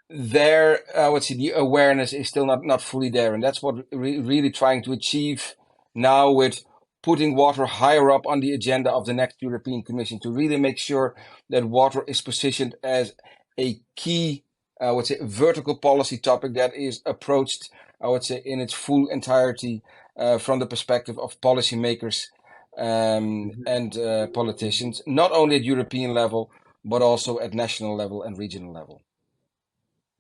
there, I would say the awareness is still not fully there. And that's what we're really trying to achieve now with putting water higher up on the agenda of the next European Commission, to really make sure that water is positioned as a key, I would say, vertical policy topic that is approached, I would say, in its full entirety from the perspective of policymakers and politicians, not only at European level, but also at national level and regional level.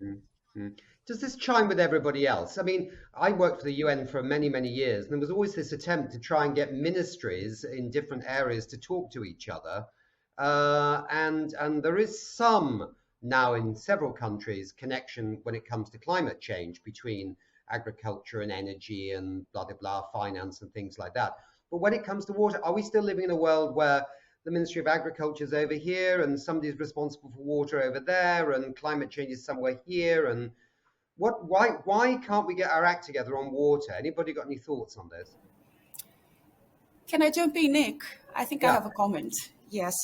Mm-hmm. Does this chime with everybody else? I mean, I worked for the UN for many, many years, and there was always this attempt to try and get ministries in different areas to talk to each other. And there is some now in several countries connection when it comes to climate change between agriculture and energy and blah, blah, blah, finance and things like that. But when it comes to water, are we still living in a world where the Ministry of Agriculture is over here and somebody's responsible for water over there and climate change is somewhere here? And why can't we get our act together on water? Anybody got any thoughts on this? Can I jump in, Nick? I think I have a comment. Yes.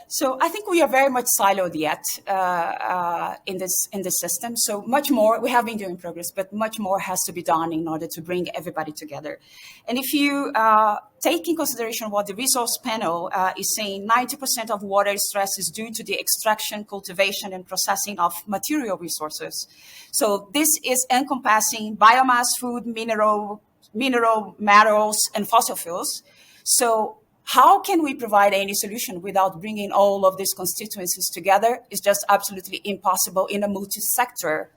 So I think we are very much siloed yet in this system. So much more, we have been doing progress, but much more has to be done in order to bring everybody together. And if you take in consideration what the resource panel is saying, 90% of water stress is due to the extraction, cultivation, and processing of material resources. So this is encompassing biomass, food, mineral metals, and fossil fuels. So how can we provide any solution without bringing all of these constituencies together? It's just absolutely impossible in a multi-sector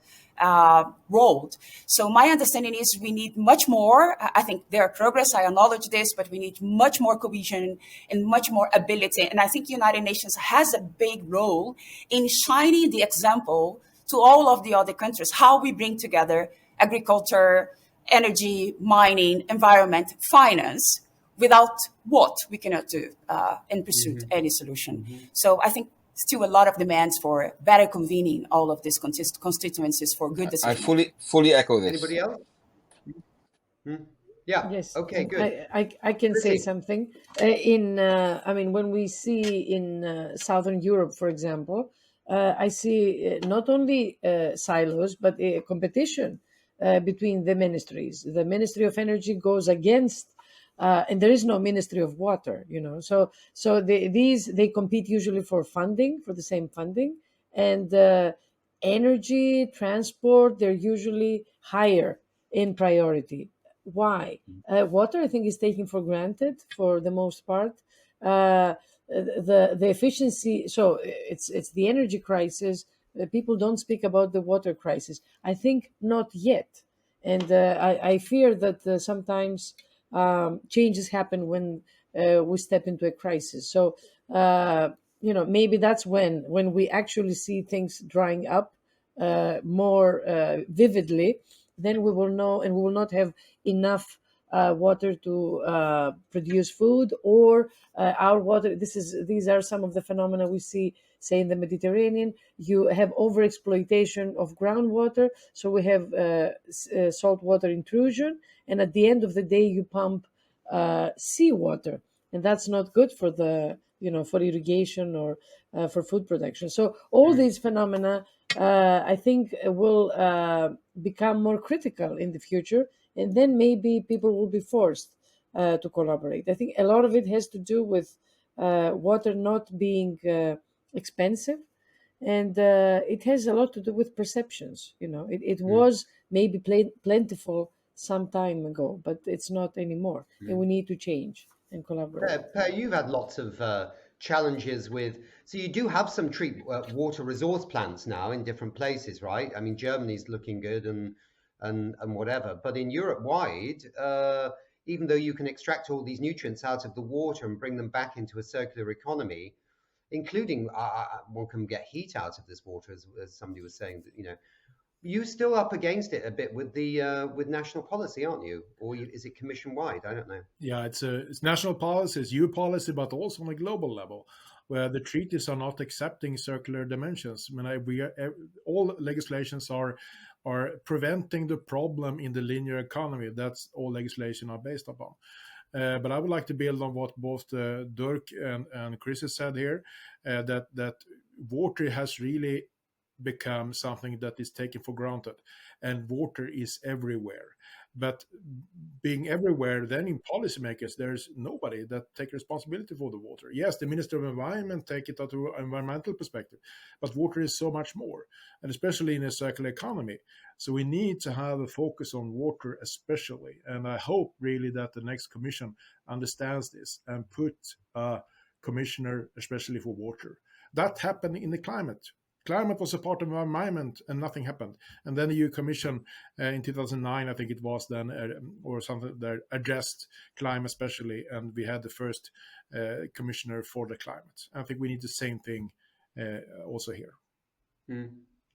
world. So my understanding is we need much more. I think there are progress, I acknowledge this, but we need much more cohesion and much more ability. And I think United Nations has a big role in shining the example to all of the other countries, how we bring together agriculture, energy, mining, environment, finance. Without what we cannot do and pursue any solution. So I think still a lot of demands for better convening all of these constituencies for good decisions. I fully echo this. Anybody else? Yeah. Yes. Okay, good. I can say something. I mean, when we see in Southern Europe, for example, I see not only silos, but a competition between the ministries. The Ministry of Energy goes against and there is no Ministry of Water, So they compete usually for funding, for the same funding, and energy, transport, they're usually higher in priority. Why? Water, I think, is taken for granted for the most part. The efficiency. So it's the energy crisis. People don't speak about the water crisis. I think not yet, and I fear that sometimes. Changes happen when we step into a crisis. So, maybe that's when we actually see things drying up more vividly, then we will know, and we will not have enough water to produce food or our water. These are some of the phenomena we see, say, in the Mediterranean. You have overexploitation of groundwater, so we have saltwater intrusion, and at the end of the day, you pump seawater, and that's not good for the for irrigation or for food production. So all these phenomena, I think, will become more critical in the future, and then maybe people will be forced to collaborate. I think a lot of it has to do with water not being expensive, and it has a lot to do with perceptions. It was maybe plentiful some time ago, but it's not anymore, and we need to change and collaborate. Per, you've had lots of challenges with. So you do have some water resource plants now in different places, right? I mean, Germany's looking good and whatever, but in Europe wide, even though you can extract all these nutrients out of the water and bring them back into a circular economy, including one can get heat out of this water, as somebody was saying. That, you know, you're still up against it a bit with the with national policy, aren't you? Or is it commission wide? I don't know. Yeah, it's national policy, it's EU policy, but also on a global level, where the treaties are not accepting circular dimensions. I mean, all legislations are preventing the problem in the linear economy. That's all legislation are based upon. But I would like to build on what both Dirk and Chris has said here, that water has really become something that is taken for granted, and water is everywhere. But being everywhere, then in policymakers, there's nobody that take responsibility for the water. Yes, the Minister of Environment take it out to an environmental perspective, but water is so much more, and especially in a circular economy. So we need to have a focus on water especially, and I hope really that the next commission understands this and put a commissioner especially for water. That happened in the climate. Climate was a part of our environment and nothing happened. And then the EU Commission in 2009, I think it was then, or something that addressed climate especially, and we had the first commissioner for the climate. I think we need the same thing also here. Mm.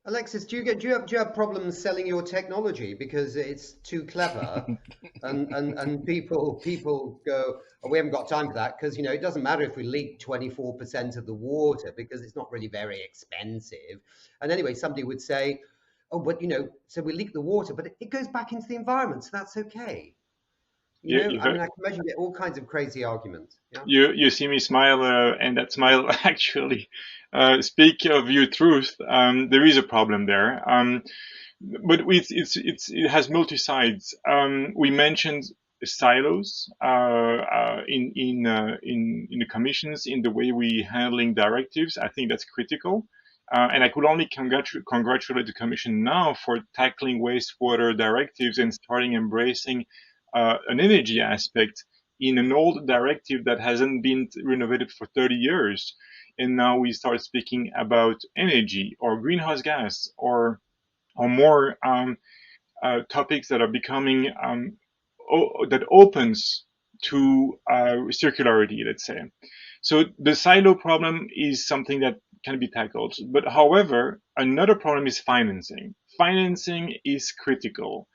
Alexis, do you have problems selling your technology because it's too clever, and people go, oh, we haven't got time for that, because you know it doesn't matter if we leak 24% of the water because it's not really very expensive. And anyway, somebody would say, oh, but you know, so we leak the water, but it goes back into the environment, so that's okay. You know, I mean, I can imagine get all kinds of crazy arguments. Yeah? You see me smile, and that smile actually speak of your truth. There is a problem there, but it has multi sides. We mentioned silos in the commissions, in the way we handling directives. I think that's critical. And I could only congratulate the Commission now for tackling wastewater directives and starting embracing an energy aspect in an old directive that hasn't been renovated for 30 years. And now we start speaking about energy or greenhouse gas or more topics that are becoming that opens to circularity, let's say. So the silo problem is something that can be tackled. But however, another problem is financing. Financing is critical.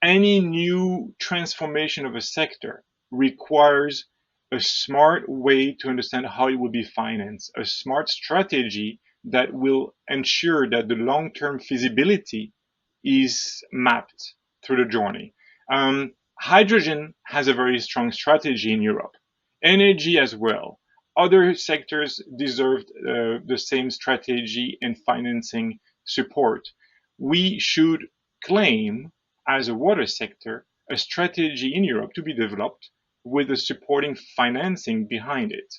Any new transformation of a sector requires a smart way to understand how it will be financed, a smart strategy that will ensure that the long-term feasibility is mapped through the journey. Hydrogen has a very strong strategy in Europe. Energy as well. Other sectors deserve the same strategy and financing support. We should claim, as a water sector, a strategy in Europe to be developed with the supporting financing behind it.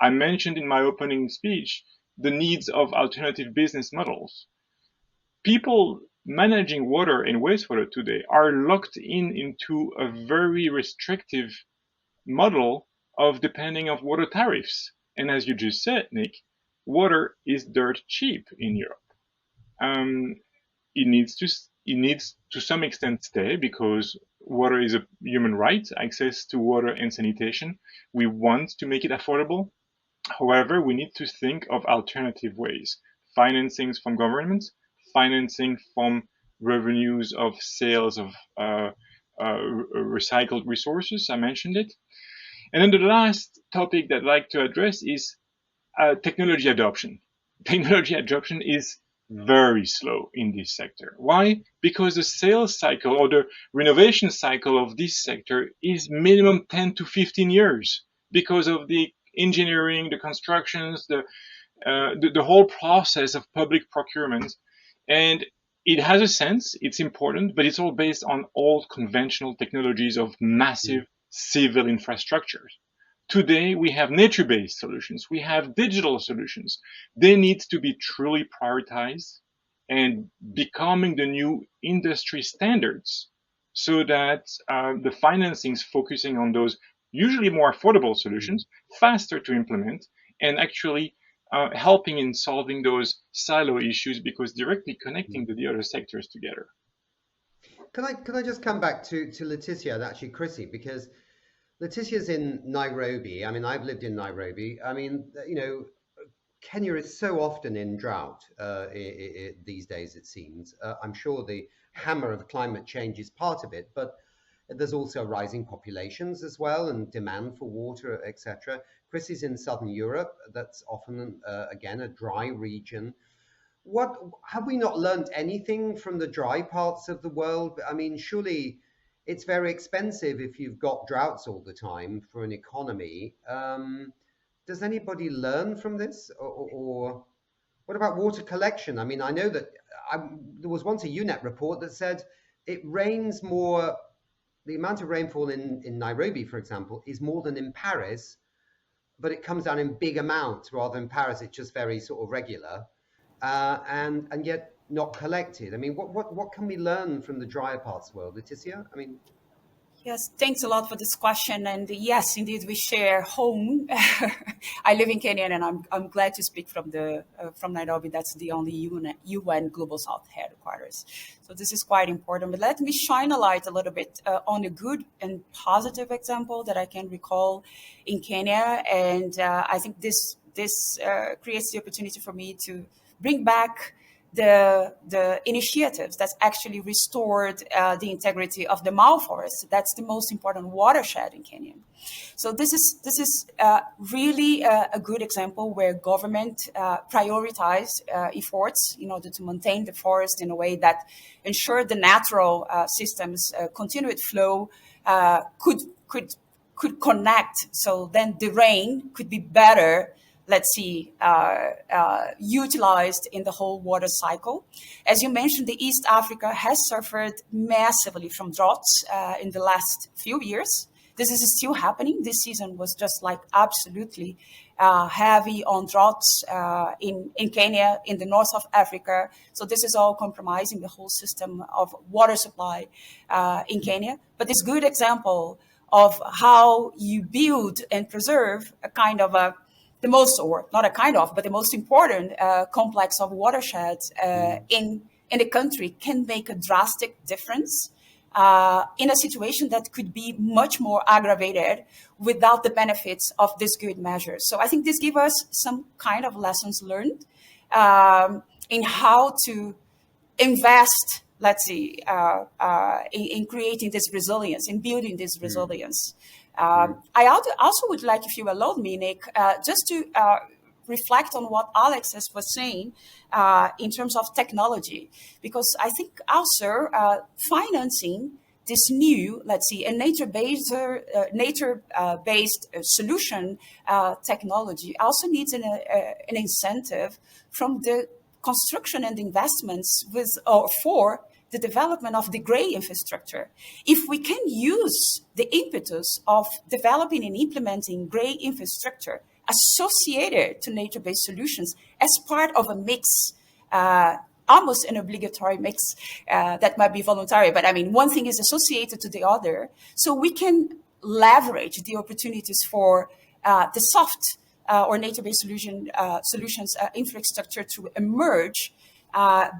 I mentioned in my opening speech the needs of alternative business models. People managing water and wastewater today are locked into a very restrictive model of depending on water tariffs. And as you just said, Nick, water is dirt cheap in Europe. It needs to some extent stay because water is a human right, access to water and sanitation. We want to make it affordable. However, we need to think of alternative ways. Financings from governments, financing from revenues of sales of recycled resources. I mentioned it. And then the last topic that I'd like to address is technology adoption. Technology adoption is very slow in this sector. Why? Because the sales cycle or the renovation cycle of this sector is minimum 10 to 15 years because of the engineering, the constructions, the whole process of public procurement. And it has a sense, it's important, but it's all based on old conventional technologies of massive civil infrastructures. Today, we have nature-based solutions. We have digital solutions. They need to be truly prioritized and becoming the new industry standards so that the financing is focusing on those usually more affordable solutions, faster to implement, and actually helping in solving those silo issues because directly connecting to the other sectors together. Can I just come back to Leticia and actually Chrissy, because Leticia's in Nairobi. I mean, I've lived in Nairobi. I mean, you know, Kenya is so often in drought these days, it seems. I'm sure the hammer of climate change is part of it, but there's also rising populations as well and demand for water, etc. Chris is in Southern Europe. That's often, again, a dry region. What have we not learned anything from the dry parts of the world? I mean, surely it's very expensive if you've got droughts all the time for an economy. Does anybody learn from this, or what about water collection? I mean, I know that there was once a UNEP report that said it rains more. The amount of rainfall in Nairobi, for example, is more than in Paris, but it comes down in big amounts rather than Paris. It's just very sort of regular, and yet not collected. I mean, what can we learn from the drier parts of the world, Leticia? I mean. Yes, thanks a lot for this question. And yes, indeed, we share home. I live in Kenya, and I'm glad to speak from Nairobi. That's the only UN Global South headquarters. So this is quite important. But let me shine a light a little bit on a good and positive example that I can recall in Kenya. And I think this creates the opportunity for me to bring back the initiatives that's actually restored the integrity of the Mau forest. That's the most important watershed in Kenya. So this is really a good example where government prioritize efforts in order to maintain the forest in a way that ensure the natural systems continued flow could connect. So then the rain could be better, let's see, utilized in the whole water cycle. As you mentioned, the East Africa has suffered massively from droughts in the last few years. This is still happening. This season was just like absolutely heavy on droughts in Kenya, in the north of Africa. So this is all compromising the whole system of water supply in Kenya. But it's a good example of how you build and preserve a kind of the most, or not a kind of, but the most important complex of watersheds in the country can make a drastic difference in a situation that could be much more aggravated without the benefits of these good measures. So I think this gives us some kind of lessons learned in how to invest, let's see, in creating this resilience, in building this resilience. I also would like, if you allow me, Nick, just to reflect on what Alexis was saying in terms of technology, because I think also financing this new, let's see, a nature-based solution technology also needs an incentive from the construction and investments with or for the development of the gray infrastructure. If we can use the impetus of developing and implementing gray infrastructure associated to nature-based solutions as part of a mix, almost an obligatory mix that might be voluntary, but I mean, one thing is associated to the other, so we can leverage the opportunities for the soft or nature-based solutions infrastructure to emerge,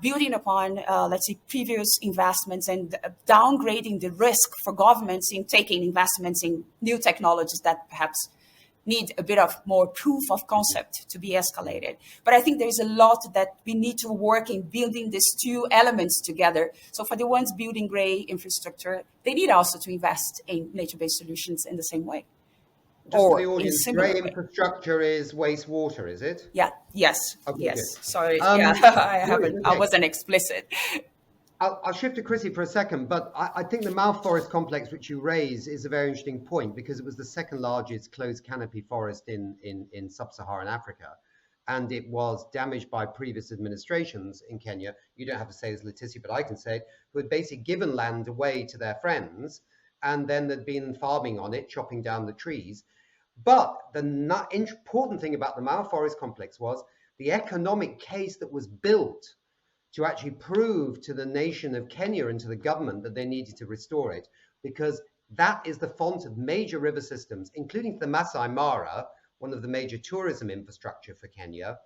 building upon, let's say, previous investments and downgrading the risk for governments in taking investments in new technologies that perhaps need a bit of more proof of concept to be escalated. But I think there's a lot that we need to work in building these two elements together. So for the ones building gray infrastructure, they need also to invest in nature-based solutions in the same way. Just for the audience, gray infrastructure is wastewater, is it? Yeah. Yes. Okay, yes. good. Sorry. Yeah, I wasn't explicit. I'll shift to Chrissy for a second, but I think the Mau forest complex, which you raise, is a very interesting point because it was the second largest closed canopy forest in sub-Saharan Africa, and it was damaged by previous administrations in Kenya. You don't have to say this, Leticia, but I can say it, who had basically given land away to their friends, and then there'd been farming on it, chopping down the trees. But the important thing about the Mau forest complex was the economic case that was built to actually prove to the nation of Kenya and to the government that they needed to restore it, because That is the font of major river systems, including the Masai Mara, one of the major tourism infrastructure for Kenya,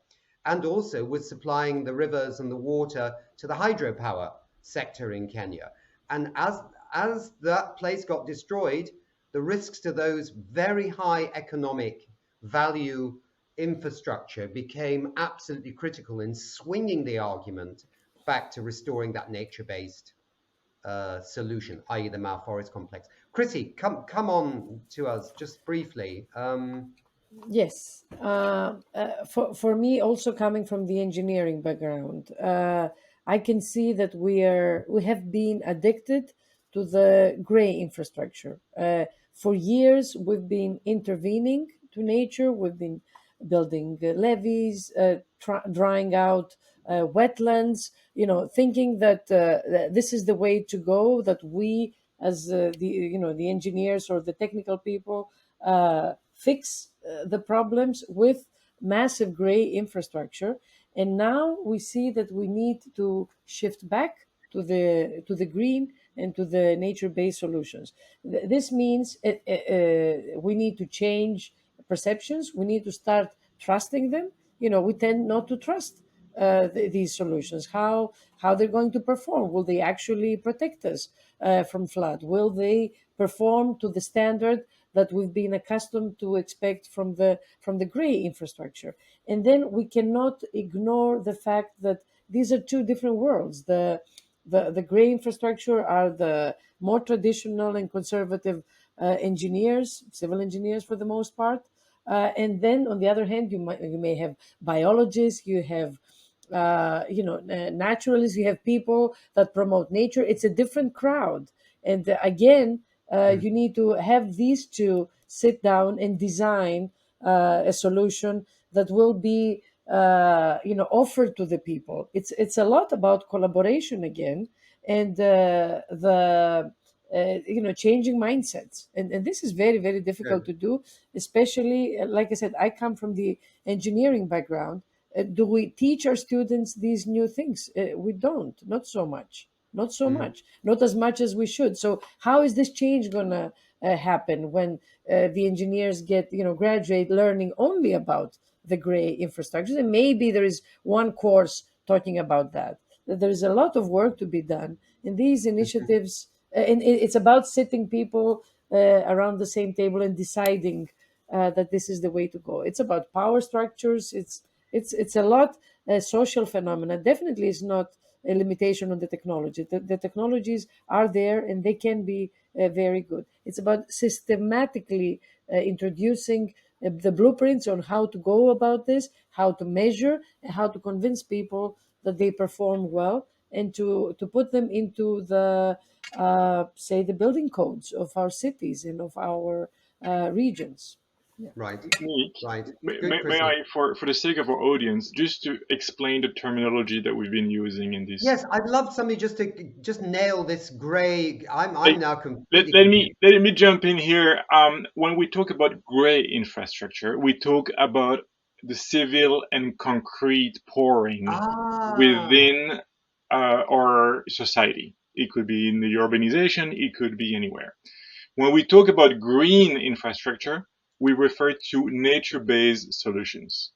and also was supplying the rivers and the water to the hydropower sector in Kenya. And as that place got destroyed, the risks to those very high economic value infrastructure became absolutely critical in swinging the argument back to restoring that nature-based solution, i.e. the Mao Forest Complex. Chrissy, come on to us just briefly. Yes. For me, also coming from the engineering background, I can see that we have been addicted to the gray infrastructure. For years, we've been intervening to nature. We've been building levees, drying out wetlands. Thinking that this is the way to go. That we, as the engineers or the technical people, fix the problems with massive gray infrastructure. And now we see that we need to shift back to the green and to the nature-based solutions. This means we need to change perceptions. We need to start trusting them. We tend not to trust these solutions. How they're going to perform? Will they actually protect us from flood? Will they perform to the standard that we've been accustomed to expect from the gray infrastructure? And then we cannot ignore the fact that these are two different worlds. The gray infrastructure are the more traditional and conservative engineers, civil engineers for the most part. And then on the other hand, you may have biologists, you have naturalists, you have people that promote nature. It's a different crowd. And again, you need to have these two sit down and design a solution that will be offered to the people. It's a lot about collaboration again, and the changing mindsets, and this is very, very difficult to do, especially like I said, I come from the engineering background. Do we teach our students these new things? We don't, not so much, not as much as we should. So how is this change gonna happen when the engineers graduate learning only about the gray infrastructure? And maybe there is one course talking about that. There is a lot of work to be done in these initiatives, and it's about sitting people around the same table and deciding that this is the way to go. It's about power structures. It's a lot social phenomena. Definitely is not a limitation on the technology. The technologies are there and they can be very good. It's about systematically introducing the blueprints on how to go about this, how to measure, and how to convince people that they perform well, and to put them into the say the building codes of our cities and of our regions. Yeah. Right, Nick, right. may, Good, may Chrissy. I, for the sake of our audience, just to explain the terminology that we've been using in this? Yes, I'd love somebody just to just nail this gray. I'm Like, now let, completely let confused. me let me jump in here. When we talk about gray infrastructure, we talk about the civil and concrete pouring Ah, within our society. It could be in the urbanization, it could be anywhere. When we talk about green infrastructure, we refer to nature-based solutions.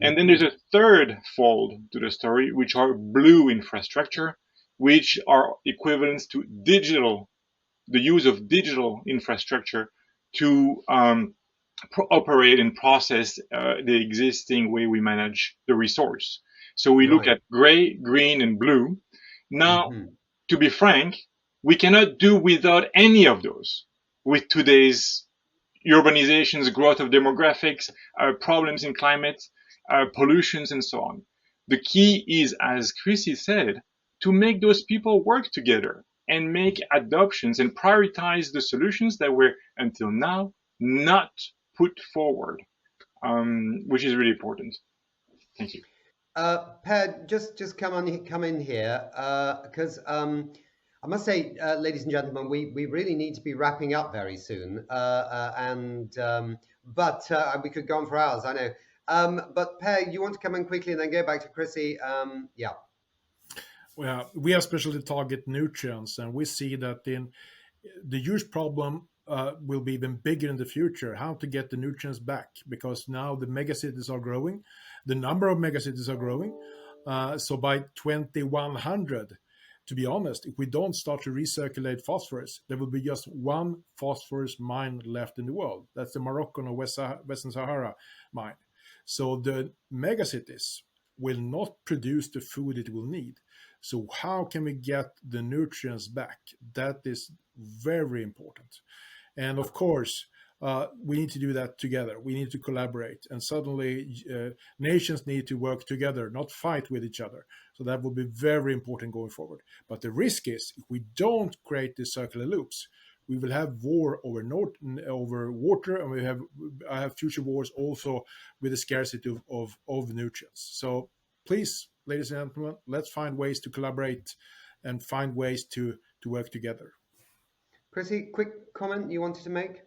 And then there's a third fold to the story, which are blue infrastructure, which are equivalents to the use of digital infrastructure to operate and process the existing way we manage the resource. So we look right. at gray, green, and blue. Now, Hmm. to be frank, we cannot do without any of those with today's urbanizations, growth of demographics, problems in climate, pollutions, and so on. The key is, as Chrissy said, to make those people work together and make adoptions and prioritize the solutions that were until now not put forward, which is really important. Thank you. Per, just come in here, because I must say, ladies and gentlemen, we really need to be wrapping up very soon, but we could go on for hours, I know. But Per, you want to come in quickly and then go back to Chrissy? Yeah. Well, we especially target nutrients, and we see that the huge problem will be even bigger in the future, how to get the nutrients back, because now the megacities are growing, the number of megacities are growing. So by 2100, to be honest, if we don't start to recirculate phosphorus, there will be just one phosphorus mine left in the world. That's the Moroccan or Western Sahara mine. So the megacities will not produce the food it will need. So how can we get the nutrients back? That is very important. And of course, we need to do that together. We need to collaborate. And suddenly, nations need to work together, not fight with each other. So that will be very important going forward. But the risk is, if we don't create these circular loops, we will have war over water, and we have future wars also with the scarcity of nutrients. So please, ladies and gentlemen, let's find ways to collaborate and find ways to work together. Chrissy, quick comment you wanted to make?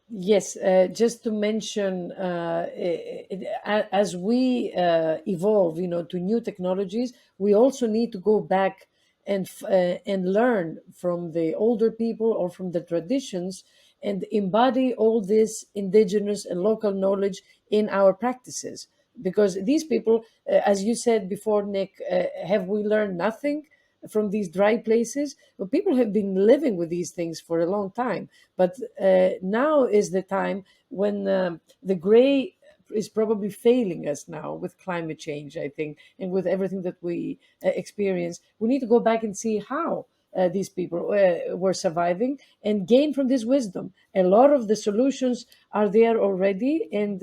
Yes, just to mention, as we evolve, to new technologies, we also need to go back and learn from the older people or from the traditions and embody all this indigenous and local knowledge in our practices. Because these people, as you said before, Nick, have we learned nothing from these dry places? Well, people have been living with these things for a long time, but now is the time when the gray is probably failing us now with climate change, I think, and with everything that we experience. We need to go back and see how these people were surviving and gain from this wisdom. A lot of the solutions are there already, and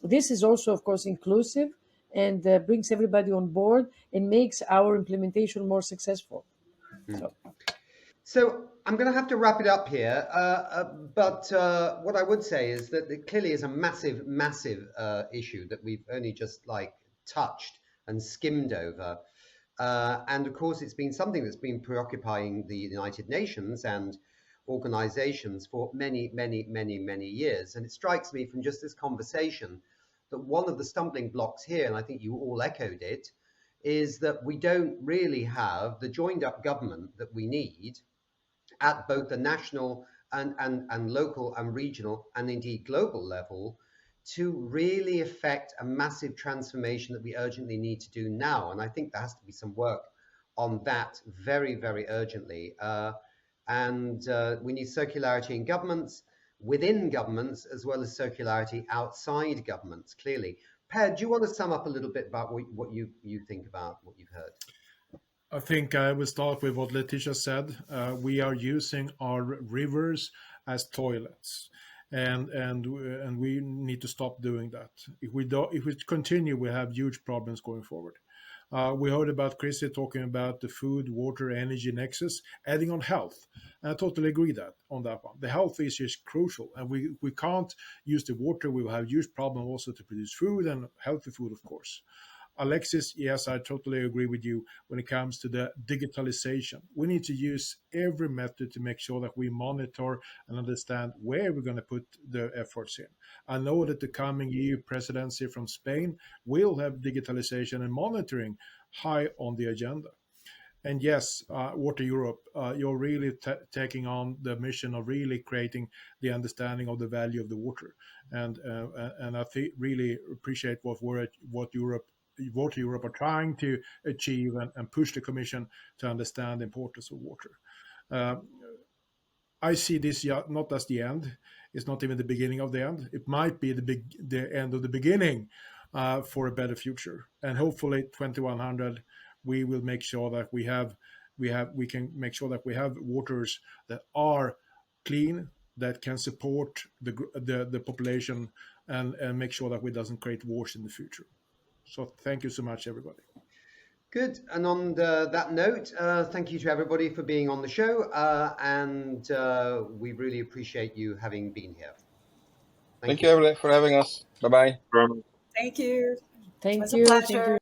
this is also, of course, inclusive and brings everybody on board and makes our implementation more successful. So I'm going to have to wrap it up here, but what I would say is that it clearly is a massive, massive issue that we've only just touched and skimmed over. And of course, it's been something that's been preoccupying the United Nations and organizations for many, many, many, many years. And it strikes me from just this conversation that one of the stumbling blocks here, and I think you all echoed it, is that we don't really have the joined up government that we need at both the national and local and regional and indeed global level to really affect a massive transformation that we urgently need to do now. And I think there has to be some work on that very, very urgently. And we need circularity in governments, within governments, as well as circularity outside governments, clearly. Per, do you want to sum up a little bit about what you think about what you've heard? I think I will start with what Letitia said. We are using our rivers as toilets, and we need to stop doing that. If we continue, we have huge problems going forward. We heard about Chrissy talking about the food, water, energy nexus, adding on health. And I totally agree on that one. The health issue is crucial, and we can't use the water. We will have huge problem also to produce food and healthy food, of course. Alexis, yes, I totally agree with you when it comes to the digitalization. We need to use every method to make sure that we monitor and understand where we're going to put the efforts in. I know that the coming EU presidency from Spain will have digitalization and monitoring high on the agenda. And yes, Water Europe, you're really taking on the mission of really creating the understanding of the value of the water. And I really appreciate what Water Europe are trying to achieve and push the Commission to understand the importance of water. I see this not as the end. It's not even the beginning of the end. It might be the end of the beginning for a better future. And hopefully 2100, we will make sure that we can make sure that we have waters that are clean, that can support the population and make sure that we doesn't create wars in the future. So thank you so much, everybody. Good. And on that note, thank you to everybody for being on the show. And we really appreciate you having been here. Thank you, everybody, for having us. Bye-bye. Thank you. Thank It was you. a pleasure. Thank you.